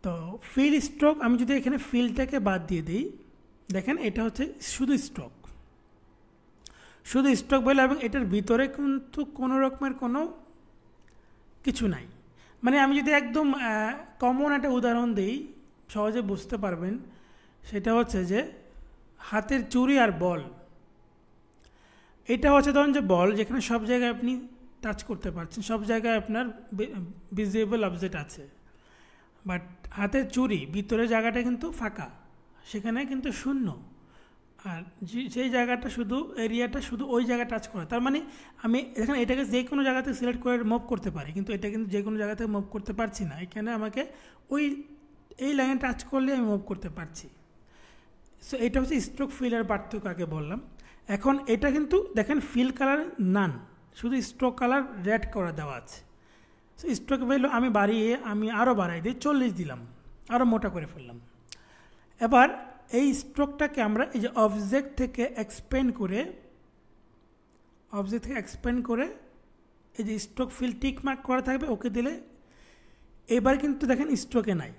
S1: তো ফিল স্ট্রোক আমি যদি এখানে ফিলটাকে বাদ দিয়ে দিই, দেখেন এটা হচ্ছে শুধু স্ট্রোক বলে, এবং এটার ভিতরে কিন্তু কোনো রকমের কোনো কিছু নাই। মানে আমি যদি একদম কমন একটা উদাহরণ দিই, সহজে বুঝতে পারবেন, সেটা হচ্ছে যে হাতের চুড়ি আর বল। এটা হচ্ছে ধরুন যে বল, যেখানে সব জায়গায় আপনি টাচ করতে পারছেন, সব জায়গায় আপনার ভিজিবল অবজেক্ট আছে, বাট হাতের চুড়ি ভিতরের জায়গাটা কিন্তু ফাঁকা, সেখানে কিন্তু শূন্য, আর সেই জায়গাটা শুধু এরিয়াটা শুধু ওই জায়গায় টাচ করা। তার মানে আমি এখানে এটাকে যে কোনো জায়গাতে সিলেক্ট করে মুভ করতে পারি, কিন্তু এটা কিন্তু যে কোনো জায়গাতে মুভ করতে পারছি না, এখানে আমাকে এই লাইনে টাচ করলে আমি মুভ করতে পারছি। সো এটা হচ্ছে স্ট্রোক ফিলের পার্থক্য আগে বললাম। এখন এটা কিন্তু দেখেন ফিল কালার নান, শুধু স্ট্রোক কালার রেড করা দেওয়া আছে। সো স্ট্রোক ভ্যালু আমি আরও বাড়াই দিই, 40 দিলাম, আরও মোটা করে ফেললাম। এবার এই স্ট্রোকটাকে আমরা এই যে অবজেক্ট থেকে এক্সপ্যান্ড করে এই যে স্ট্রোক ফিল টিক মার্ক করা থাকবে, ওকে দিলে এবার কিন্তু দেখেন স্ট্রোকে নাই,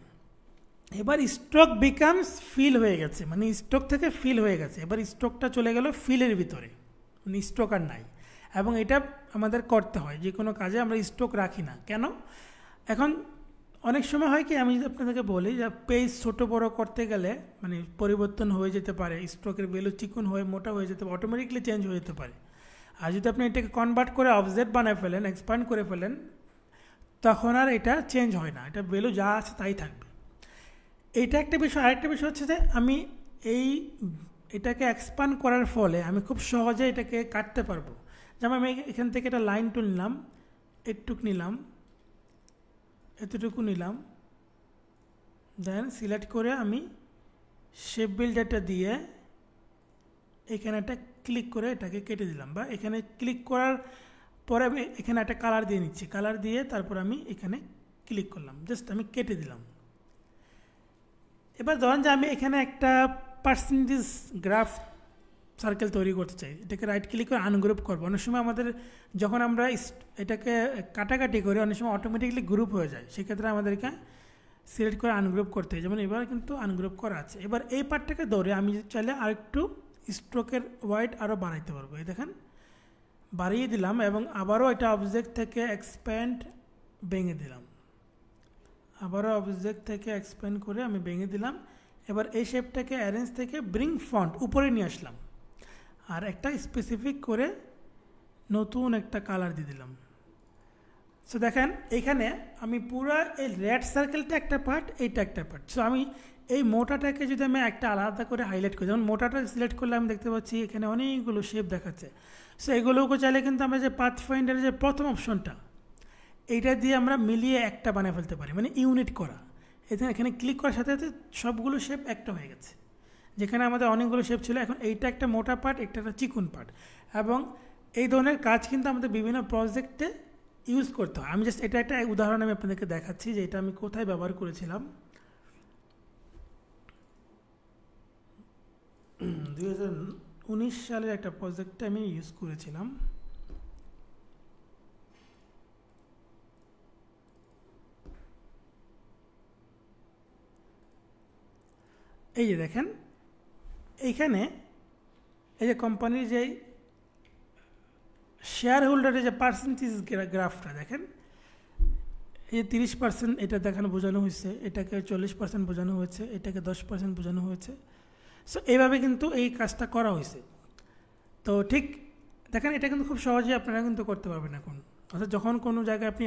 S1: এবার স্ট্রোক বিকামস ফিল হয়ে গেছে, মানে স্ট্রোক থেকে ফিল হয়ে গেছে, এবার স্ট্রোকটা চলে গেল ফিলের ভিতরে, মানে স্ট্রোক আর নাই। এবং এটা আমাদের করতে হয়, যে কোনো কাজে আমরা স্ট্রোক রাখি না কেন। এখন অনেক সময় হয় কি, আমি যদি আপনাদেরকে বলি যে পেজ ছোটো বড় করতে গেলে মানে পরিবর্তন হয়ে যেতে পারে, স্ট্রোকের ভ্যালু চিকন হয়ে মোটা হয়ে যেতে পারে, অটোমেটিকলি চেঞ্জ হয়ে যেতে পারে। আর যদি আপনি এটাকে কনভার্ট করে অবজেক্ট বানায় ফেলেন, এক্সপ্যান্ড করে ফেলেন, তখন আর এটা চেঞ্জ হয় না, এটা ভ্যালু যা আছে তাই থাকবে। এইটা একটা বিষয়। আরেকটা বিষয় হচ্ছে যে আমি এটাকে এক্সপ্যান্ড করার ফলে আমি খুব সহজে এটাকে কাটতে পারবো। যেমন আমি এখান থেকে একটা লাইন টুল নিলাম, এটুক নিলাম, এতটুকু নিলাম, দেন সিলেক্ট করে আমি শেপ বিল্ডারটা দিয়ে এখানে একটা ক্লিক করে এটাকে কেটে দিলাম, বা এখানে ক্লিক করার পরে আমি এখানে একটা কালার দিয়ে নিচ্ছি, কালার দিয়ে তারপর আমি এখানে ক্লিক করলাম, জাস্ট আমি কেটে দিলাম। এবার ধরেন যে আমি এখানে একটা পার্সেন্টেজ গ্রাফ সার্কেল তৈরি করতে চাই, এটাকে রাইট ক্লিক করে আনগ্রুপ করবো। অনেক সময় আমাদের যখন আমরা এটাকে কাটাকাটি করি, অনেক সময় অটোমেটিকলি গ্রুপ হয়ে যায়, সেক্ষেত্রে আমাদেরকে সিলেক্ট করে আনগ্রুপ করতে হয়, যেমন এবার কিন্তু আনগ্রুপ করা আছে। এবার এই পার্টটাকে ধরে আমি চাইলে আরেকটু স্ট্রোকের ওয়াইড আরও বাড়াইতে পারবো, এই দেখেন বাড়িয়ে দিলাম, এবং আবারও এটা অবজেক্ট থেকে এক্সপ্যান্ড ভেঙে দিলাম, আবারও অবজেক্ট থেকে এক্সপ্যান্ড করে আমি ভেঙে দিলাম। এবার এই শেপটাকে অ্যারেঞ্জ থেকে ব্রিং ফন্ট উপরে নিয়ে আসলাম, আর একটা স্পেসিফিক করে নতুন একটা কালার দিয়ে দিলাম। সো দেখেন এখানে আমি পুরো এই রেড সার্কেলটা একটা পার্ট, এইটা একটা পার্ট। সো আমি এই মোটাটাকে যদি আমি একটা আলাদা করে হাইলাইট করি, যেমন মোটাটা সিলেক্ট করলে আমি দেখতে পাচ্ছি এখানে অনেকগুলো শেপ দেখাচ্ছে। সো এগুলোকে চাইলে কিন্তু আমরা যে পাথ ফাইন্ডারের যে প্রথম অপশনটা, এইটা দিয়ে আমরা মিলিয়ে একটা বানিয়ে ফেলতে পারি, মানে ইউনিট করা। এখানে ক্লিক করার সাথে সাথে সবগুলো শেপ একটা হয়ে গেছে, যেখানে আমাদের অনেকগুলো শেপ ছিল, এখন এইটা একটা মোটা পার্ট, একটা চিকন পার্ট। এবং এই ধরনের কাজ কিন্তু আমাদের বিভিন্ন প্রজেক্টে ইউজ করতে হয়। আমি জাস্ট এটা একটা উদাহরণ আমি আপনাদেরকে দেখাচ্ছি যে এটা আমি কোথায় ব্যবহার করেছিলাম। 2019 সালের একটা প্রজেক্টে আমি ইউজ করেছিলাম। এই যে দেখেন এইখানে এই যে কোম্পানির যে শেয়ার হোল্ডারের যে পার্সেন্টেজ গ্রাফটা দেখেন, এই 30% এটা দেখানো বোঝানো হয়েছে, এটাকে 40% বোঝানো হয়েছে, এটাকে 10% বোঝানো হয়েছে। সো এইভাবে কিন্তু এই কাজটা করা হয়েছে। তো ঠিক দেখেন এটা কিন্তু খুব সহজেই আপনারা কিন্তু করতে পারবেন এখন। অর্থাৎ যখন কোনো জায়গায় আপনি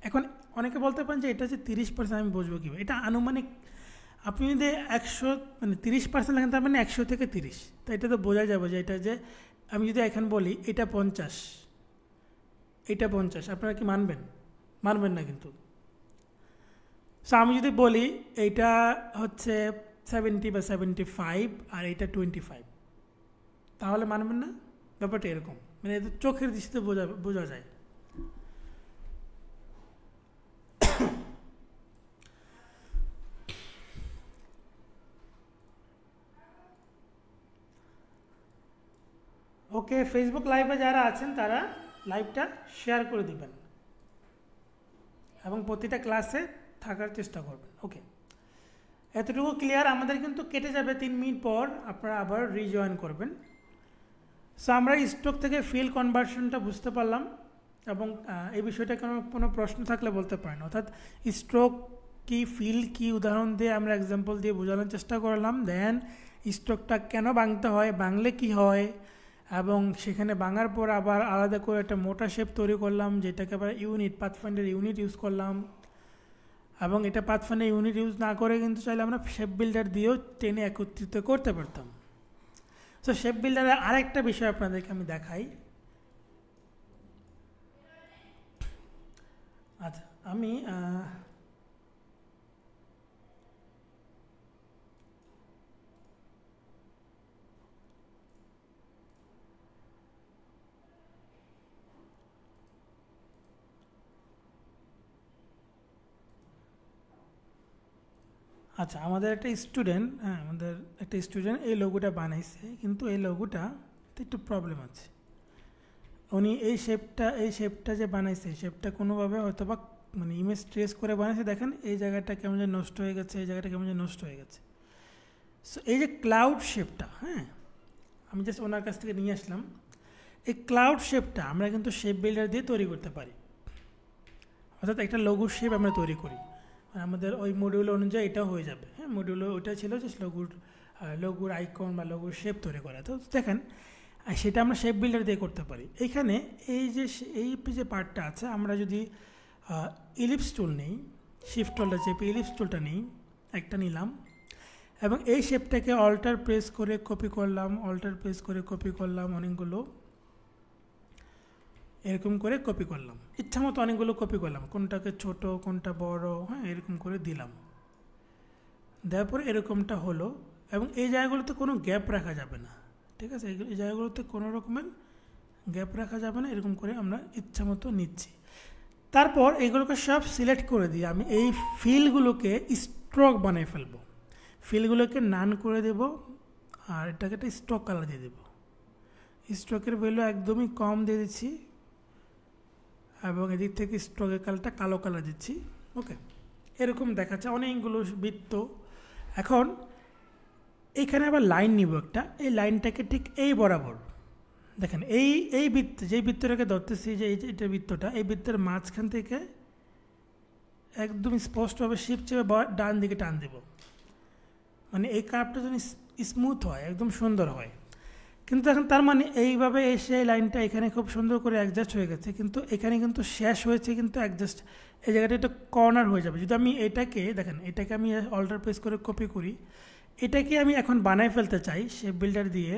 S1: এখন অনেকে বলতে পারেন যে এটা যে 30% আমি বুঝবো কীভাবে, এটা আনুমানিক। আপনি যদি 100 মানে 30% লেখেন তার মানে 100 থেকে 30, তো এটা তো বোঝা যাবে যে এটা যে আমি যদি এখন বলি এটা 50, এটা 50, আপনারা কি মানবেন? মানবেন না কিন্তু। সো আমি যদি বলি এইটা হচ্ছে 70 বা 75 আর এইটা 25, তাহলে মানবেন না? ব্যাপারটা এরকম, মানে এটা চোখের দৃষ্টিতে বোঝা যায়। ওকে, ফেসবুক লাইভে যারা আছেন তারা লাইভটা শেয়ার করে দিবেন এবং প্রতিটা ক্লাসে থাকার চেষ্টা করবেন। ওকে, এতটুকু ক্লিয়ার। আমাদের কিন্তু কেটে যাবে 3 মিনিট পর, আপনারা আবার রিজয়েন করবেন। সো আমরা স্ট্রোক থেকে ফিল কনভার্সনটা বুঝতে পারলাম এবং এই বিষয়টা কোনো প্রশ্ন থাকলে বলতে পারেন। অর্থাৎ স্ট্রোক কি, ফিল কি, উদাহরণ দিয়ে আমরা এক্সাম্পল দিয়ে বোঝানোর চেষ্টা করলাম। দেন স্ট্রোকটা কেন ভাঙতে হয়, ভাঙলে কি হয়, এবং সেখানে ভাঙার পর আবার আলাদা করে একটা মোটা শেপ তৈরি করলাম, যেটাকে আবার ইউনিট, পাথফাইন্ডার ইউনিট ইউজ করলাম। এবং এটা পাথফাইন্ডার ইউনিট ইউজ না করে কিন্তু চাইলে আমরা শেপ বিল্ডার দিয়েও টেনে একত্রিত করতে পারতাম। সো শেপ বিল্ডারের আরেকটা বিষয় আপনাদেরকে আমি দেখাই। আচ্ছা, আমি আচ্ছা, আমাদের একটা স্টুডেন্ট এই লোগোটা বানাইছে, কিন্তু এই লোগোটা একটু প্রবলেম আছে। উনি এই শেপটা যে বানাইছে, শেপটা কোনোভাবে হয়তো বা মানে ইমেজ ট্রেস করে বানাইছে। দেখেন এই জায়গাটা কেমন যে নষ্ট হয়ে গেছে, এই জায়গাটা কেমন যে নষ্ট হয়ে গেছে। সো এই যে ক্লাউড শেপটা, হ্যাঁ, আমি জাস্ট ওনার কাছ থেকে নিয়ে আসলাম। এই ক্লাউড শেপটা আমরা কিন্তু শেপ বিল্ডার দিয়ে তৈরি করতে পারি। অর্থাৎ একটা লোগোর শেপ আমরা তৈরি করি, আমাদের ওই মডিউল অনুযায়ী এটাও হয়ে যাবে। হ্যাঁ, মডিউলে ওইটা ছিল যে লোগোর আইকন বা লোগোর শেপ তৈরি করা। তো দেখেন সেটা আমরা শেপ বিল্ডার দিয়ে করতে পারি। এইখানে এই যে পার্টটা আছে, আমরা যদি ইলিপস টুল নেই, শিফট টুলটা চেপে ইলিপস টুলটা নেই, একটা নিলাম এবং এই শেপটাকে অল্টার প্রেস করে কপি করলাম, অনেকগুলো এরকম করে কপি করলাম, ইচ্ছা মতো অনেকগুলো কপি করলাম, কোনটাকে ছোট কোনটা বড়, হ্যাঁ, এরকম করে দিলাম। দেওয়ার পরে এরকমটা হলো এবং এই জায়গাগুলোতে কোনো গ্যাপ রাখা যাবে না, ঠিক আছে? এই জায়গাগুলোতে কোনো রকমের গ্যাপ রাখা যাবে না, এরকম করে আমরা ইচ্ছা মতো নিচ্ছি। তারপর এগুলোকে সব সিলেক্ট করে দিয়ে আমি এই ফিলগুলোকে স্ট্রোক বানিয়ে ফেলবো। ফিলগুলোকে নান করে দেব আর এটাকে একটা স্ট্রোক কালার দিয়ে দেবো। স্ট্রোকের ভ্যালু একদমই কম দিয়ে দিচ্ছি এবং এদিক থেকে স্ট্রোকের কালারটা কালো কালার দিচ্ছি। ওকে, এরকম দেখাচ্ছে অনেকগুলো বৃত্ত। এখন এইখানে আবার লাইন নিব একটা, এই লাইনটাকে ঠিক এই বরাবর দেখেন, এই বৃত্ত, যেই বৃত্তটাকে ধরতেছি যে এটা বৃত্তটা, এই বৃত্তের মাঝখান থেকে একদম স্পষ্টভাবে শিপ চেপে ডান দিকে টান দেব, মানে এই কার্ভটা যেন স্মুথ হয়, একদম সুন্দর হয়। কিন্তু এখন তার মানে এইভাবে এসে এই লাইনটা এখানে খুব সুন্দর করে অ্যাডজাস্ট হয়ে গেছে, কিন্তু এখানে কিন্তু শেষ হয়েছে, কিন্তু অ্যাডজাস্ট এই জায়গাটা একটা কর্নার হয়ে যাবে। যদি আমি এটাকে দেখেন, এটাকে আমি অল্টার প্রেস করে কপি করি, এটাকে আমি এখন বানায় ফেলতে চাই শেপ বিল্ডার দিয়ে,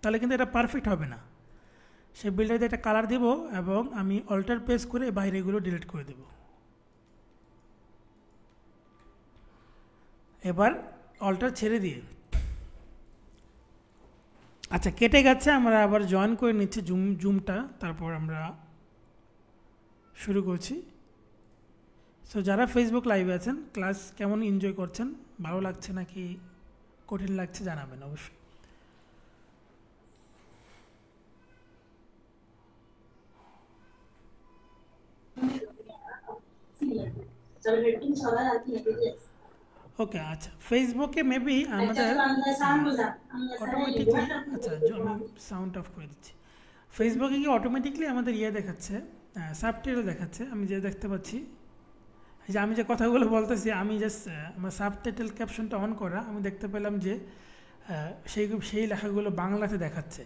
S1: তাহলে কিন্তু এটা পারফেক্ট হবে না। শেপ বিল্ডার দিয়ে একটা কালার দেব এবং আমি অল্টার প্রেস করে বাইরেগুলো ডিলিট করে দেব। এবার অল্টার ছেড়ে দিয়ে, আচ্ছা কেটে গেছে, আমরা আবার জয়েন করে নিচ্ছি জুমটা, তারপর আমরা শুরু করছি। সো যারা ফেসবুক লাইভে আছেন, ক্লাস কেমন এনজয় করছেন, ভালো লাগছে নাকি কঠিন লাগছে জানাবেন অবশ্যই। ওকে, আচ্ছা ফেসবুকে মেবি আমাদের অটোমেটিকলি, আচ্ছা আমি সাউন্ড অফ করে দিচ্ছি। ফেসবুকে কি অটোমেটিকলি আমাদের ইয়ে দেখাচ্ছে, সাবটাইটেল দেখাচ্ছে, আমি যে দেখতে পাচ্ছি যে আমি যে কথাগুলো বলতেছি আমি জাস্ট আমার সাবটাইটেল ক্যাপশনটা অন করা, আমি দেখতে পেলাম যে সেই লেখাগুলো বাংলাতে দেখাচ্ছে,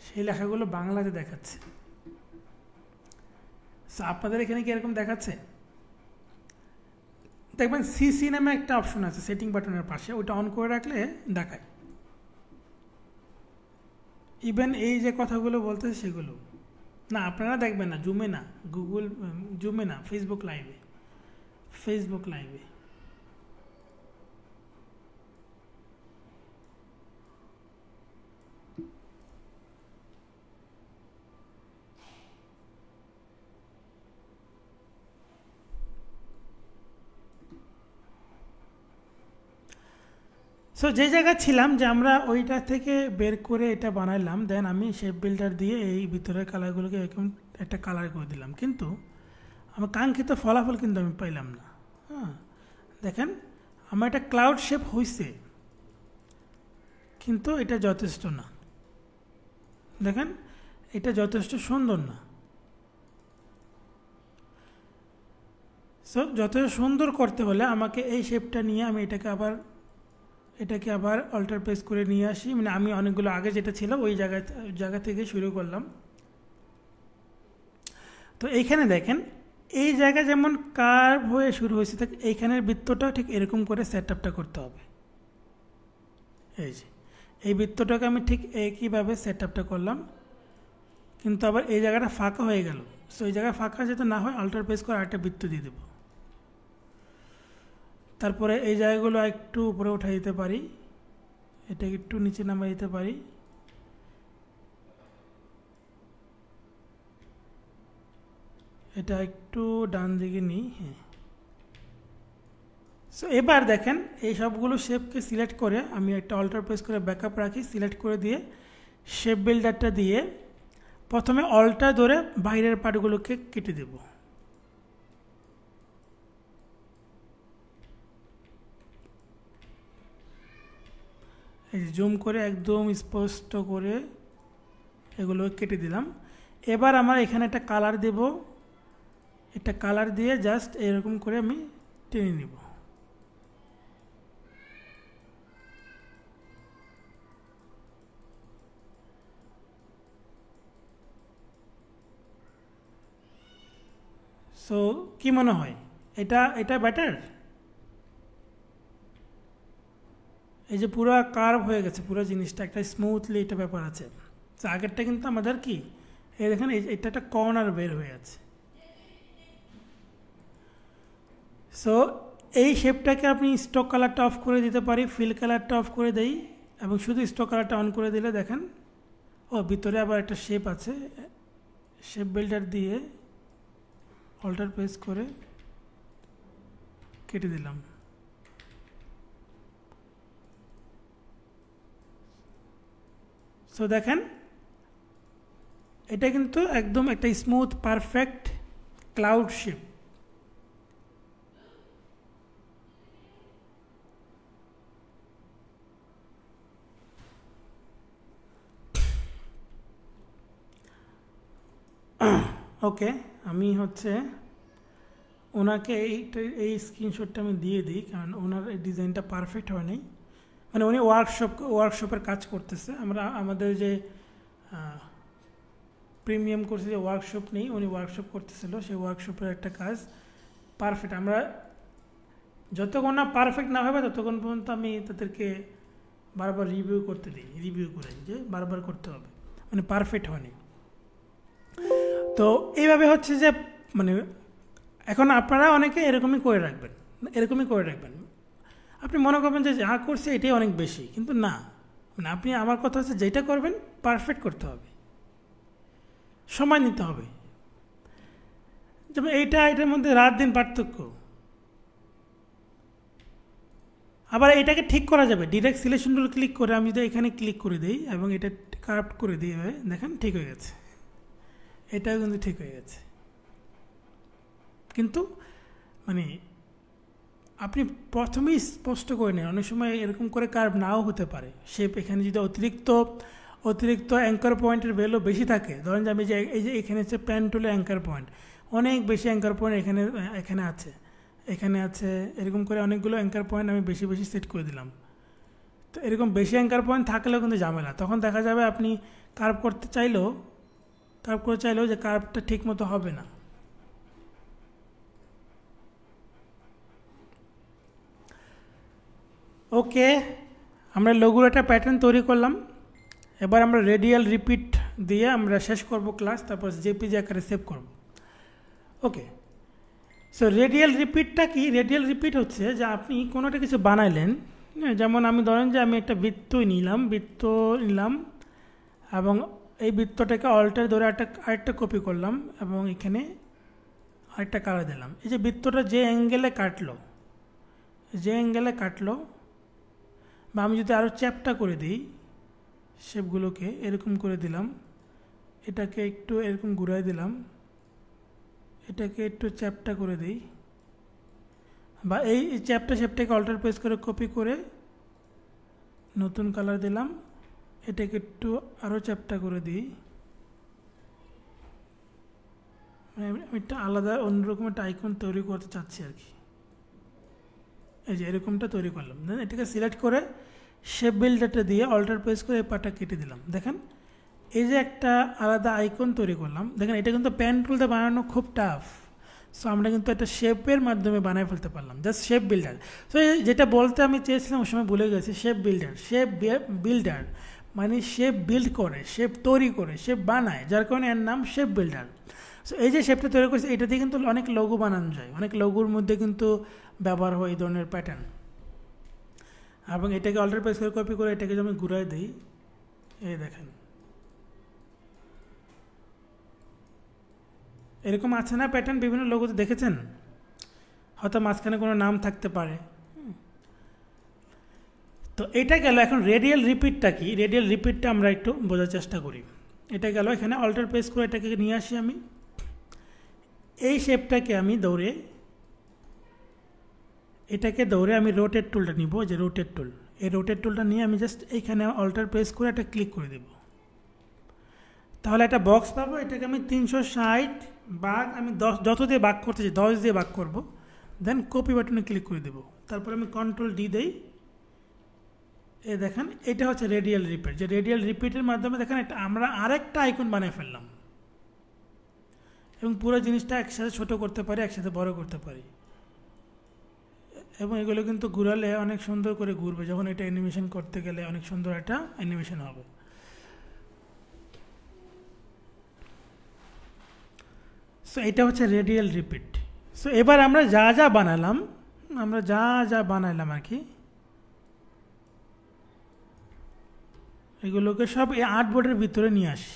S1: সেই লেখাগুলো বাংলাতে দেখাচ্ছে। সো আপনাদের এখানে কি এরকম দেখাচ্ছে? দেখবেন সিসি নামে একটা অপশন আছে সেটিং বাটনের পাশে, ওটা অন করে রাখলে দেখায়। ইভেন এই যে কথাগুলো বলতেছে সেগুলো না, আপনারা দেখবেন না, জুমে না, গুগল জুমে না, ফেসবুক লাইভে, ফেসবুক লাইভে। সো যে জায়গায় ছিলাম যে আমরা ওইটা থেকে বের করে এটা বানাইলাম, দেন আমি শেপ বিল্ডার দিয়ে এই ভিতরের কালারগুলোকে এরকম একটা কালার করে দিলাম, কিন্তু আমার কাঙ্ক্ষিত ফলাফল কিন্তু আমি পাইলাম না। হ্যাঁ, দেখেন আমার একটা ক্লাউড শেপ হয়েছে, কিন্তু এটা যথেষ্ট না। দেখেন এটা যথেষ্ট সুন্দর না। সো যথেষ্ট সুন্দর করতে হলে আমাকে এই শেপটা নিয়ে আমি এটাকে আবার অল্টার প্রেস করে নিয়ে আসি, মানে আমি অনেকগুলো আগে যেটা ছিল ওই জায়গা থেকে শুরু করলাম। তো এইখানে দেখেন এই জায়গা যেমন কার্ভ হয়ে শুরু হয়েছে, ঠিক এইখানের বৃত্তটা ঠিক এরকম করে সেট আপটা করতে হবে। এই যে এই বৃত্তটাকে আমি ঠিক একইভাবে সেট আপটা করলাম, কিন্তু আবার এই জায়গাটা ফাঁকা হয়ে গেল। সো এই জায়গায় ফাঁকা যাতে না হয় অল্টার প্রেস করে আরেকটা বৃত্ত দিয়ে দেবো। তারপরে এই জায়গাগুলো একটু উপরে উঠে দিতে পারি, এটাকে একটু নিচে নামিয়ে দিতে পারি। এটা একটু ডান দিকে নিই। হ্যাঁ, সো এবার দেখেন এই সবগুলো শেপকে সিলেক্ট করে আমি একটা অল্টার প্রেস করে ব্যাকআপ রাখি, সিলেক্ট করে দিয়ে শেপ বিল্ডারটা দিয়ে প্রথমে অল্টা ধরে বাইরের পার্টগুলোকে কেটে দেব। এই জুম করে একদম স্পষ্ট করে এগুলো কেটে দিলাম। এবার আমার এখানে একটা কালার দেব, এটা কালার দিয়ে জাস্ট এরকম করে আমি টেনে নিব। সো কি মনে হয় এটা বেটার? এই যে পুরো কার্ভ হয়ে গেছে পুরো জিনিসটা, একটা স্মুথলি এটা ব্যাপার আছে। তো আগেরটা কিন্তু আমাদের কি এই দেখেন এটা একটা কর্নার বের হয়ে আছে। সো এই শেপটাকে আপনি স্টক কালারটা অফ করে দিতে পারি, ফিল কালারটা অফ করে দেই এবং শুধু স্টক কালারটা অন করে দিলে দেখেন ও ভিতরে আবার একটা শেপ আছে। শেপ বিল্ডার দিয়ে অল্টার প্রেস করে কেটে দিলাম। সো দেখেন এটা কিন্তু একদম একটা স্মুথ পারফেক্ট ক্লাউড শেপ। ওকে, আমি হচ্ছে ওনাকে এই স্ক্রিনশটটা আমি দিয়ে দিই, কারণ ওনার এই ডিজাইনটা পারফেক্ট হয়নি। মানে উনি ওয়ার্কশপের কাজ করতেছে। আমরা আমাদের যে প্রিমিয়াম কোর্সে যে ওয়ার্কশপ নেই, উনি ওয়ার্কশপ করতেছিল, সেই ওয়ার্কশপের একটা কাজ পারফেক্ট। আমরা যতক্ষণ না পারফেক্ট না হবে ততক্ষণ পর্যন্ত আমি তাদেরকে বারবার রিভিউ করে যে বারবার করতে হবে, মানে পারফেক্ট হয়নি। তো এইভাবে হচ্ছে যে মানে এখন আপনারা অনেকে এরকমই করে রাখবেন। আপনি মনে করবেন যে যা করছে এটাই অনেক বেশি, কিন্তু না, মানে আপনি আমার কথা হচ্ছে যেটা করবেন পারফেক্ট করতে হবে, সময় নিতে হবে। যেমন এটার মধ্যে রাত দিন পার্থক্য। আবার এটাকে ঠিক করা যাবে, ডিরেক্ট সিলেকশন টুল ক্লিক করে আমি যদি এখানে ক্লিক করে দিই এবং এটা কার্ভ করে দিই, দেখেন ঠিক হয়ে গেছে, এটাও কিন্তু ঠিক হয়ে গেছে। কিন্তু মানে আপনি প্রথমেই স্পষ্ট করে নেন, অনেক সময় এরকম করে কার্ভ নাও হতে পারে। শেপ এখানে যদি অতিরিক্ত অতিরিক্ত অ্যাঙ্কার পয়েন্টের ভ্যালু বেশি থাকে, ধরেন যে আমি যে এই যে এখানে হচ্ছে পেন টুলের অ্যাঙ্কার পয়েন্ট, অনেক বেশি অ্যাঙ্কার পয়েন্ট এখানে আছে, এরকম করে অনেকগুলো অ্যাঙ্কার পয়েন্ট আমি বেশি বেশি সেট করে দিলাম। তো এরকম বেশি অ্যাঙ্কার পয়েন্ট থাকলেও কিন্তু ঝামেলা, তখন দেখা যাবে আপনি কার্ভ করতে চাইলেও যে কার্ভটা ঠিক মতো হবে না। ওকে, আমরা লঘুর একটা প্যাটার্ন তৈরি করলাম। এবার আমরা রেডিয়াল রিপিট দিয়ে আমরা শেষ করব ক্লাস, তারপর জেপিজি আকারে সেভ করব। ওকে, সো রেডিয়াল রিপিটটা কি? রেডিয়াল রিপিট হচ্ছে যে আপনি কোনো একটা কিছু বানাইলেন, যেমন আমি ধরেন যে আমি একটা বৃত্ত নিলাম এবং এই বৃত্তটাকে অল্টার ধরে আরেকটা কপি করলাম এবং এখানে আরেকটা কালার দিলাম। এই যে বৃত্তটা যে অ্যাঙ্গেলে কাটলো বা আমি যদি আরও চ্যাপটা করে দিই, শেপগুলোকে এরকম করে দিলাম, এটাকে একটু এরকম ঘুরাই দিলাম, এটাকে একটু চ্যাপটা করে দিই, বা এই শেপটাকে অল্টার প্রেস করে কপি করে নতুন কালার দিলাম, এটাকে একটু আরও চ্যাপটা করে দিই, আমি একটা আলাদা অন্যরকম একটা আইকন তৈরি করতে চাচ্ছি আর কি। এই যে এরকমটা তৈরি করলাম, দেন এটাকে সিলেক্ট করে শেপ বিল্ডারটা দিয়ে অল্টার প্রেস করে এই পার্টটা কেটে দিলাম। দেখেন এই যে একটা আলাদা আইকন তৈরি করলাম। দেখেন এটা কিন্তু পেন টুলতে বানানো খুব টাফ, সো আমরা কিন্তু একটা শেপের মাধ্যমে বানিয়ে ফেলতে পারলাম, জাস্ট শেপ বিল্ডার। সো যেটা বলতে আমি চেয়েছিলাম ওই সময় ভুলে গেছি, শেপ বিল্ডার মানে শেপ বিল্ড করে, শেপ তৈরি করে, শেপ বানায়, যার কারণে এর নাম শেপ বিল্ডার। সো এই যে শেপটা তৈরি করেছে এটা দিয়ে কিন্তু অনেক লঘু বানানো যায়, অনেক লঘুর মধ্যে কিন্তু ব্যবহার হয় এই ধরনের প্যাটার্ন। এবং এটাকে অল্টার প্রেস করে কপি করে এটাকে যদি আমি ঘুরাই দিই, এই দেখেন এরকম আছে না প্যাটার্ন, বিভিন্ন লোগোতে দেখেছেন, হয়তো মাঝখানে কোনো নাম থাকতে পারে। তো এটা গেল। এখন রেডিয়াল রিপিটটা কি? রেডিয়াল রিপিটটা আমরা একটু বোঝার চেষ্টা করি। এটা গেল, এখানে অল্টার প্রেস করে এটাকে নিয়ে আসি আমি, এই শেপটাকে আমি এটাকে দৌড়ে আমি রোটেট টুলটা নিব, যে রোটেট টুল, এই রোটেট টুলটা নিয়ে আমি জাস্ট এইখানে অল্টার প্রেস করে একটা ক্লিক করে দেব, তাহলে একটা বক্স পাবো। এটাকে আমি 360 ভাগ, আমি 10 যত দিয়ে ভাগ করতে চাই 10 দিয়ে ভাগ করব, দেন কপি বাটনে ক্লিক করে দেব, তারপর আমি কন্ট্রোল ডি দেই। এই দেখেন এটা হচ্ছে রেডিয়াল রিপিট, যে রেডিয়াল রিপিটের মাধ্যমে দেখেন আমরা আরেকটা আইকন বানিয়ে ফেললাম এবং পুরো জিনিসটা একসাথে ছোট করতে পারি, একসাথে বড় করতে পারি, এবং এগুলো কিন্তু ঘুরালে অনেক সুন্দর করে ঘুরবে, যখন এটা অ্যানিমেশন করতে গেলে অনেক সুন্দর একটা অ্যানিমেশন হবে। সো এটা হচ্ছে রেডিয়াল রিপিট। সো এবার আমরা যা বানালাম আর কি, এগুলোকে সব এই আর্টবোর্ডের ভিতরে নিয়ে আসি।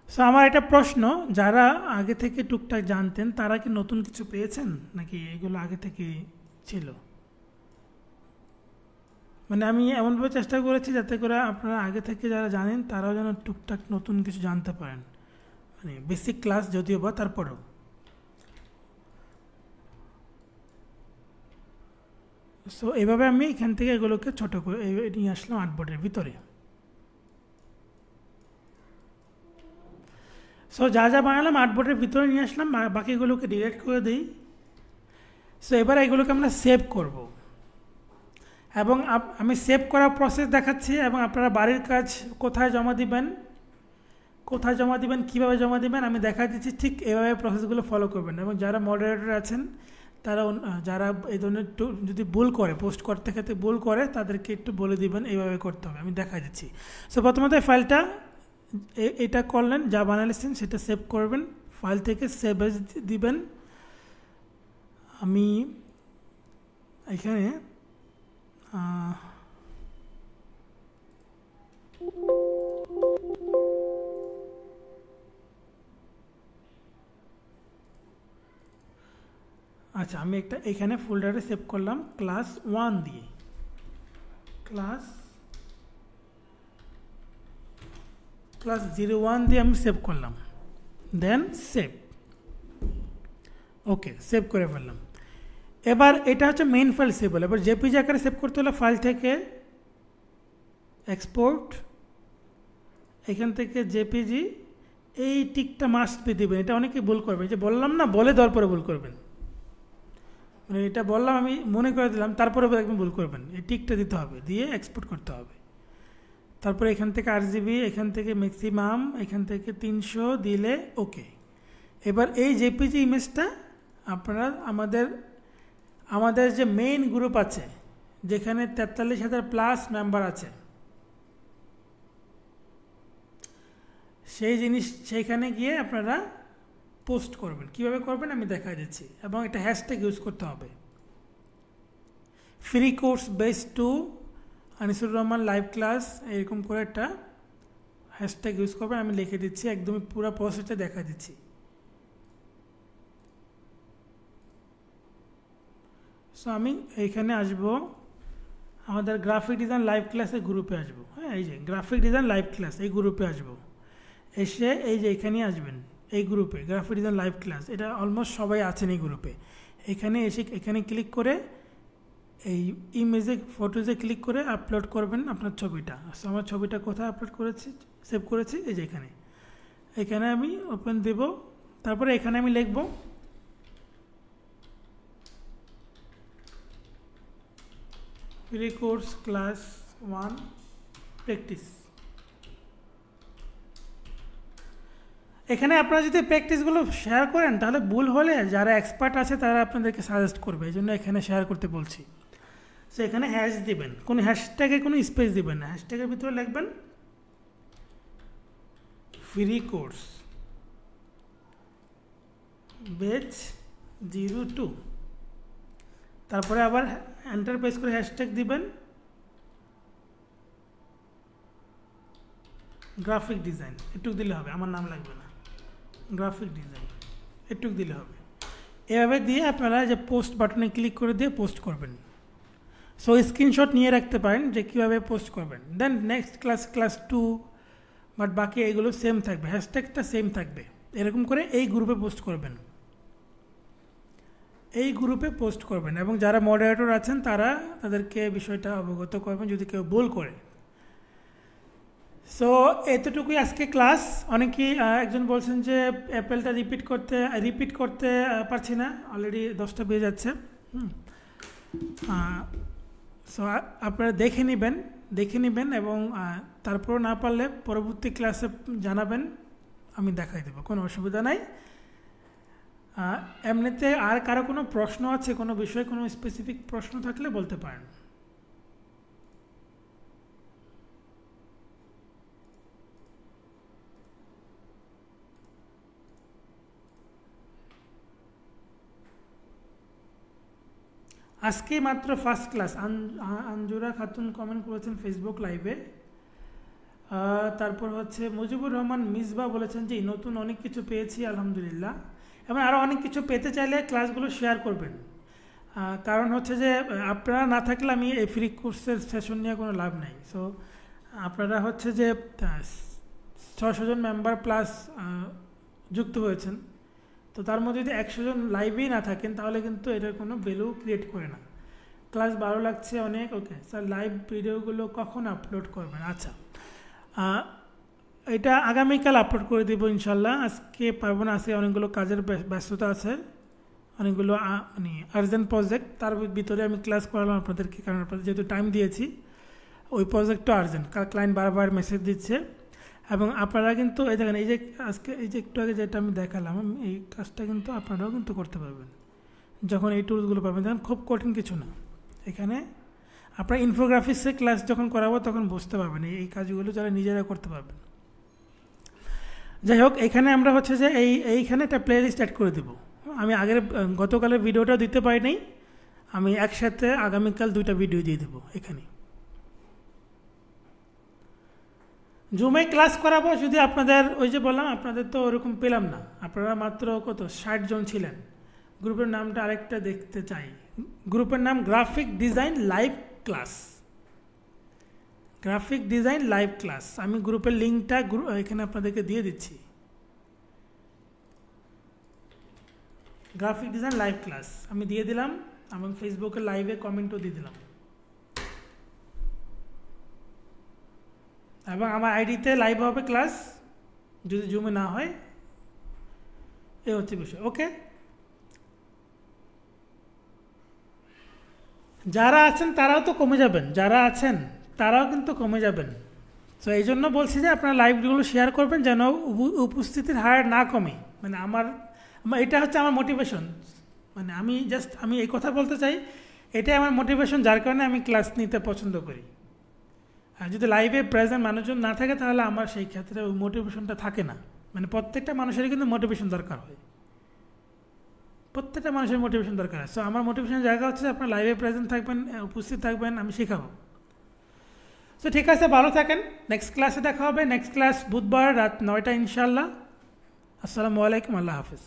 S1: সো আমার একটা প্রশ্ন, যারা আগে থেকে টুকটাক জানতেন তারা কি নতুন কিছু পেয়েছেন, নাকি এগুলো আগে থেকে ছিল? মানে আমি এমনভাবে চেষ্টা করেছি যাতে করে আপনারা আগে থেকে যারা জানেন তারাও যেন টুকটাক নতুন কিছু জানতে পারেন, মানে বেসিক ক্লাস যদিও বা তারপরেও। সো এইভাবে আমি এখান থেকে এগুলোকে ছোট করে নিয়ে আসলাম আর্টবোর্ডের ভিতরে। সো যা বানালাম আর্টবোর্ডের ভিতরে নিয়ে আসলাম, বাকিগুলোকে ডিলিট করে দিই। সো এবার এগুলোকে আমরা সেভ করব, এবং আমি সেভ করার প্রসেস দেখাচ্ছি, এবং আপনারা বাড়ির কাজ কোথায় জমা দিবেন, কীভাবে জমা দিবেন আমি দেখা দিচ্ছি, ঠিক এভাবে প্রসেসগুলো ফলো করবেন। এবং যারা মডারেটর আছেন তারা, যারা এই ধরনের যদি ভুল করে, পোস্ট করতে ক্ষেত্রে ভুল করে, তাদেরকে একটু বলে দিবেন এইভাবে করতে হবে, আমি দেখা দিচ্ছি। সো প্রথমত ফাইলটা এটা করলেন, যা বানালেছেন সেটা সেভ করবেন, ফাইল থেকে সেভ এজ দিবেন। আমি এখানে আচ্ছা, আমি একটা এখানে ফোল্ডারে সেভ করলাম ক্লাস 1 দিয়ে, ক্লাস 01 দিয়ে আমি সেভ করলাম, দেন সেভ। ওকে, সেভ করে ফেললাম। এবার এটা হচ্ছে মেইন ফাইল সেভ হলো। এবার জেপিজি আকারে সেভ করতে হলে ফাইল থেকে এক্সপোর্ট, এখান থেকে জেপিজি, এই টিকটা মাস্ট বি দিবেন। এটা অনেকেই ভুল করবেন, যে বললাম না, বলে দেওয়ার পরে ভুল করবেন, মানে এটা বললাম আমি মনে করে দিলাম, তারপরে একদম ভুল করবেন। এই টিকটা দিতে হবে, দিয়ে এক্সপোর্ট করতে হবে। তারপরে এখান থেকে 8 জিবি, এখান থেকে ম্যাক্সিমাম, এখান থেকে 300 দিলে ওকে। এবার এই জেপিজি ইমেজটা আপনারা আমাদের যে মেইন গ্রুপ আছে, যেখানে 43,000 প্লাস মেম্বার আছে, সেইখানে গিয়ে আপনারা পোস্ট করবেন। কিভাবে করবেন আমি দেখাই দিচ্ছি, এবং এটা হ্যাশট্যাগ ইউজ করতে হবে। Free course base 2 Anisur Rahman live class, এরকম করে একটা হ্যাশট্যাগ ইউজ করবেন। আমি লিখে দিচ্ছি, একদমই পুরো প্রসেসটা দেখা দিচ্ছি। সো আমি এইখানে আসবো, আমাদের গ্রাফিক ডিজাইন লাইভ ক্লাসের গ্রুপে আসবো। হ্যাঁ, এই যে গ্রাফিক ডিজাইন লাইভ ক্লাস, এই গ্রুপে আসবো। এসে এই যে এখানে আসবেন, এই গ্রুপে গ্রাফিক ডিজাইন লাইভ ক্লাস, এটা অলমোস্ট সবাই আছেন এই গ্রুপে। এখানে এসে এখানে ক্লিক করে এই ইমেজে ফটোজে ক্লিক করে আপলোড করবেন আপনার ছবিটা। সো আমার ছবিটা কোথায় আপলোড করেছি, সেভ করেছি, এই যে এখানে আমি ওপেন দেব। তারপরে এখানে আমি লিখব ফ্রি কোর্স ক্লাস 1 প্র্যাকটিস। এখানে আপনারা যদি প্র্যাকটিসগুলো শেয়ার করেন, তাহলে ভুল হলে যারা এক্সপার্ট আছে তারা আপনাদেরকে সাজেস্ট করবে, এই জন্য এখানে শেয়ার করতে বলছি। সো এখানে হ্যাশ দিবেন, কোনো হ্যাশট্যাগে কোনো স্পেস দিবেন না, হ্যাশট্যাগের ভিতরে লিখবেন ফ্রি কোর্স ব্যাচ 02, তারপরে আবার এন্টার প্রেস করে হ্যাশট্যাগ দিবেন গ্রাফিক ডিজাইন, এটুকু দিলে হবে, আমার নাম লাগবে না, গ্রাফিক ডিজাইন এটুকু দিলে হবে। এভাবে দিয়ে আপনারা যে পোস্ট বাটনে ক্লিক করে দিয়ে পোস্ট করবেন। সো স্ক্রিনশট নিয়ে রাখতে পারেন যে কীভাবে পোস্ট করবেন। দেন নেক্সট ক্লাস 2, বাট বাকি এইগুলো সেম থাকবে, হ্যাশট্যাগটা সেম থাকবে। এরকম করে এই গ্রুপে পোস্ট করবেন, এই গ্রুপে পোস্ট করবেন, এবং যারা মডারেটর আছেন তাদেরকে বিষয়টা অবগত করবেন যদি কেউ ভুল করে। সো এতটুকুই আজকে ক্লাস। অনেকেই একজন বলছেন যে অ্যাপেলটা রিপিট করতে পারছি না, অলরেডি 10টা বেজে যাচ্ছে। সো আপনারা দেখে নেবেন এবং তারপর না পারলে পরবর্তী ক্লাসে জানাবেন, আমি দেখাই দেবো, কোনো অসুবিধা নাই। এমনিতে আর কারো কোনো প্রশ্ন আছে, কোনো বিষয়ে কোনো স্পেসিফিক প্রশ্ন থাকলে বলতে পারেন। আজকে মাত্র ফার্স্ট ক্লাস। আঞ্জুরা খাতুন কমেন্ট করেছেন ফেসবুক লাইভে। তারপর হচ্ছে মুজিবুর রহমান মিসবা বলেছেন যে নতুন অনেক কিছু পেয়েছি আলহামদুলিল্লাহ, এবং আরও অনেক কিছু পেতে চাইলে ক্লাসগুলো শেয়ার করবেন। কারণ হচ্ছে যে আপনারা না থাকলে আমি এই ফ্রি কোর্সের সেশন নিয়ে কোনো লাভ নেই। সো আপনারা হচ্ছে যে 600 জন মেম্বার প্লাস যুক্ত হয়েছেন, তো তার মধ্যে যদি 100 জন লাইভেই না থাকেন তাহলে কিন্তু এটার কোনো ভ্যালু ক্রিয়েট করে না। ক্লাস ভালো লাগছে অনেক, ওকে স্যার লাইভ ভিডিওগুলো কখন আপলোড করবেন? আচ্ছা, এটা আগামীকাল আপলোড করে দেবো ইনশাল্লাহ। আজকে পারবো না, আজকে অনেকগুলো কাজের ব্যস্ততা আছে, অনেকগুলো মানে আর্জেন্ট প্রজেক্ট, তার ভিতরে আমি ক্লাস করালাম আপনাদেরকে, কারণ আপনাদের যেহেতু টাইম দিয়েছি। ওই প্রজেক্টটা আর্জেন্ট, ক্লায়েন্ট বারবার মেসেজ দিচ্ছে। এবং আপনারা কিন্তু এই দেখেন, এই যে আজকে এই যে একটু আগে যেটা আমি দেখালাম, এই কাজটা কিন্তু আপনারাও কিন্তু করতে পারবেন যখন এই টুলসগুলো পাবেন। দেখেন খুব কঠিন কিছু না, এখানে আপনার ইনফোগ্রাফিক্সে ক্লাস যখন করাবো তখন বুঝতে পারবেন এই কাজগুলো যারা নিজেরা করতে পারবেন। যাই হোক, এখানে আমরা হচ্ছে যে এইখানে একটা প্লে লিস্ট অ্যাড করে দেবো। আমি গতকালের ভিডিওটা দিতে পারিনি, আমি একসাথে আগামীকাল 2টা ভিডিও দিয়ে দেবো। এখানে জুমে ক্লাস করাবো, যদি আপনাদের ওই যে বললাম আপনাদের তো ওরকম পেলাম না, আপনারা মাত্র 60 জন ছিলেন। গ্রুপের নামটা আরেকটা দেখতে চাই, গ্রুপের নাম graphic design live class, graphic design live class. আমি গ্রুপের লিঙ্কটা এখানে আপনাদেরকে দিয়ে দিচ্ছি, গ্রাফিক ডিজাইন লাইভ ক্লাস আমি দিয়ে দিলাম। এবং ফেসবুকে লাইভে কমেন্টও দিয়ে দিলাম, এবং আমার আইডিতে লাইভ হবে ক্লাস, যদি জুমে না হয়। এ হচ্ছে বিষয়। ওকে, যারা আছেন তারাও তো কমে যাবেন, যারা আছেন তারাও কিন্তু কমে যাবেন। তো এই জন্য বলছি যে আপনারা লাইভগুলো শেয়ার করবেন যেন উপস্থিতির হার না কমে। মানে আমার এটা হচ্ছে আমার মোটিভেশন, মানে আমি এই কথা বলতে চাই, এটাই আমার মোটিভেশন, যার কারণে আমি ক্লাস নিতে পছন্দ করি। আর যদি লাইভে প্রেজেন্ট মানুষজন না থাকে তাহলে আমার সেই ক্ষেত্রে ওই মোটিভেশনটা থাকে না। মানে প্রত্যেকটা মানুষেরই কিন্তু মোটিভেশন দরকার হয়, প্রত্যেকটা মানুষের মোটিভেশন দরকার হয়। সো আমার মোটিভেশনের জায়গা হচ্ছে আপনার লাইভে প্রেজেন্ট থাকবেন, উপস্থিত থাকবেন, আমি শেখাবো। সো ঠিক আছে, ভালো থাকেন, নেক্সট ক্লাসে দেখা হবে। নেক্সট ক্লাস বুধবার রাত 9টা ইনশাল্লাহ। আসসালামু আলাইকুম, আল্লাহ হাফিজ।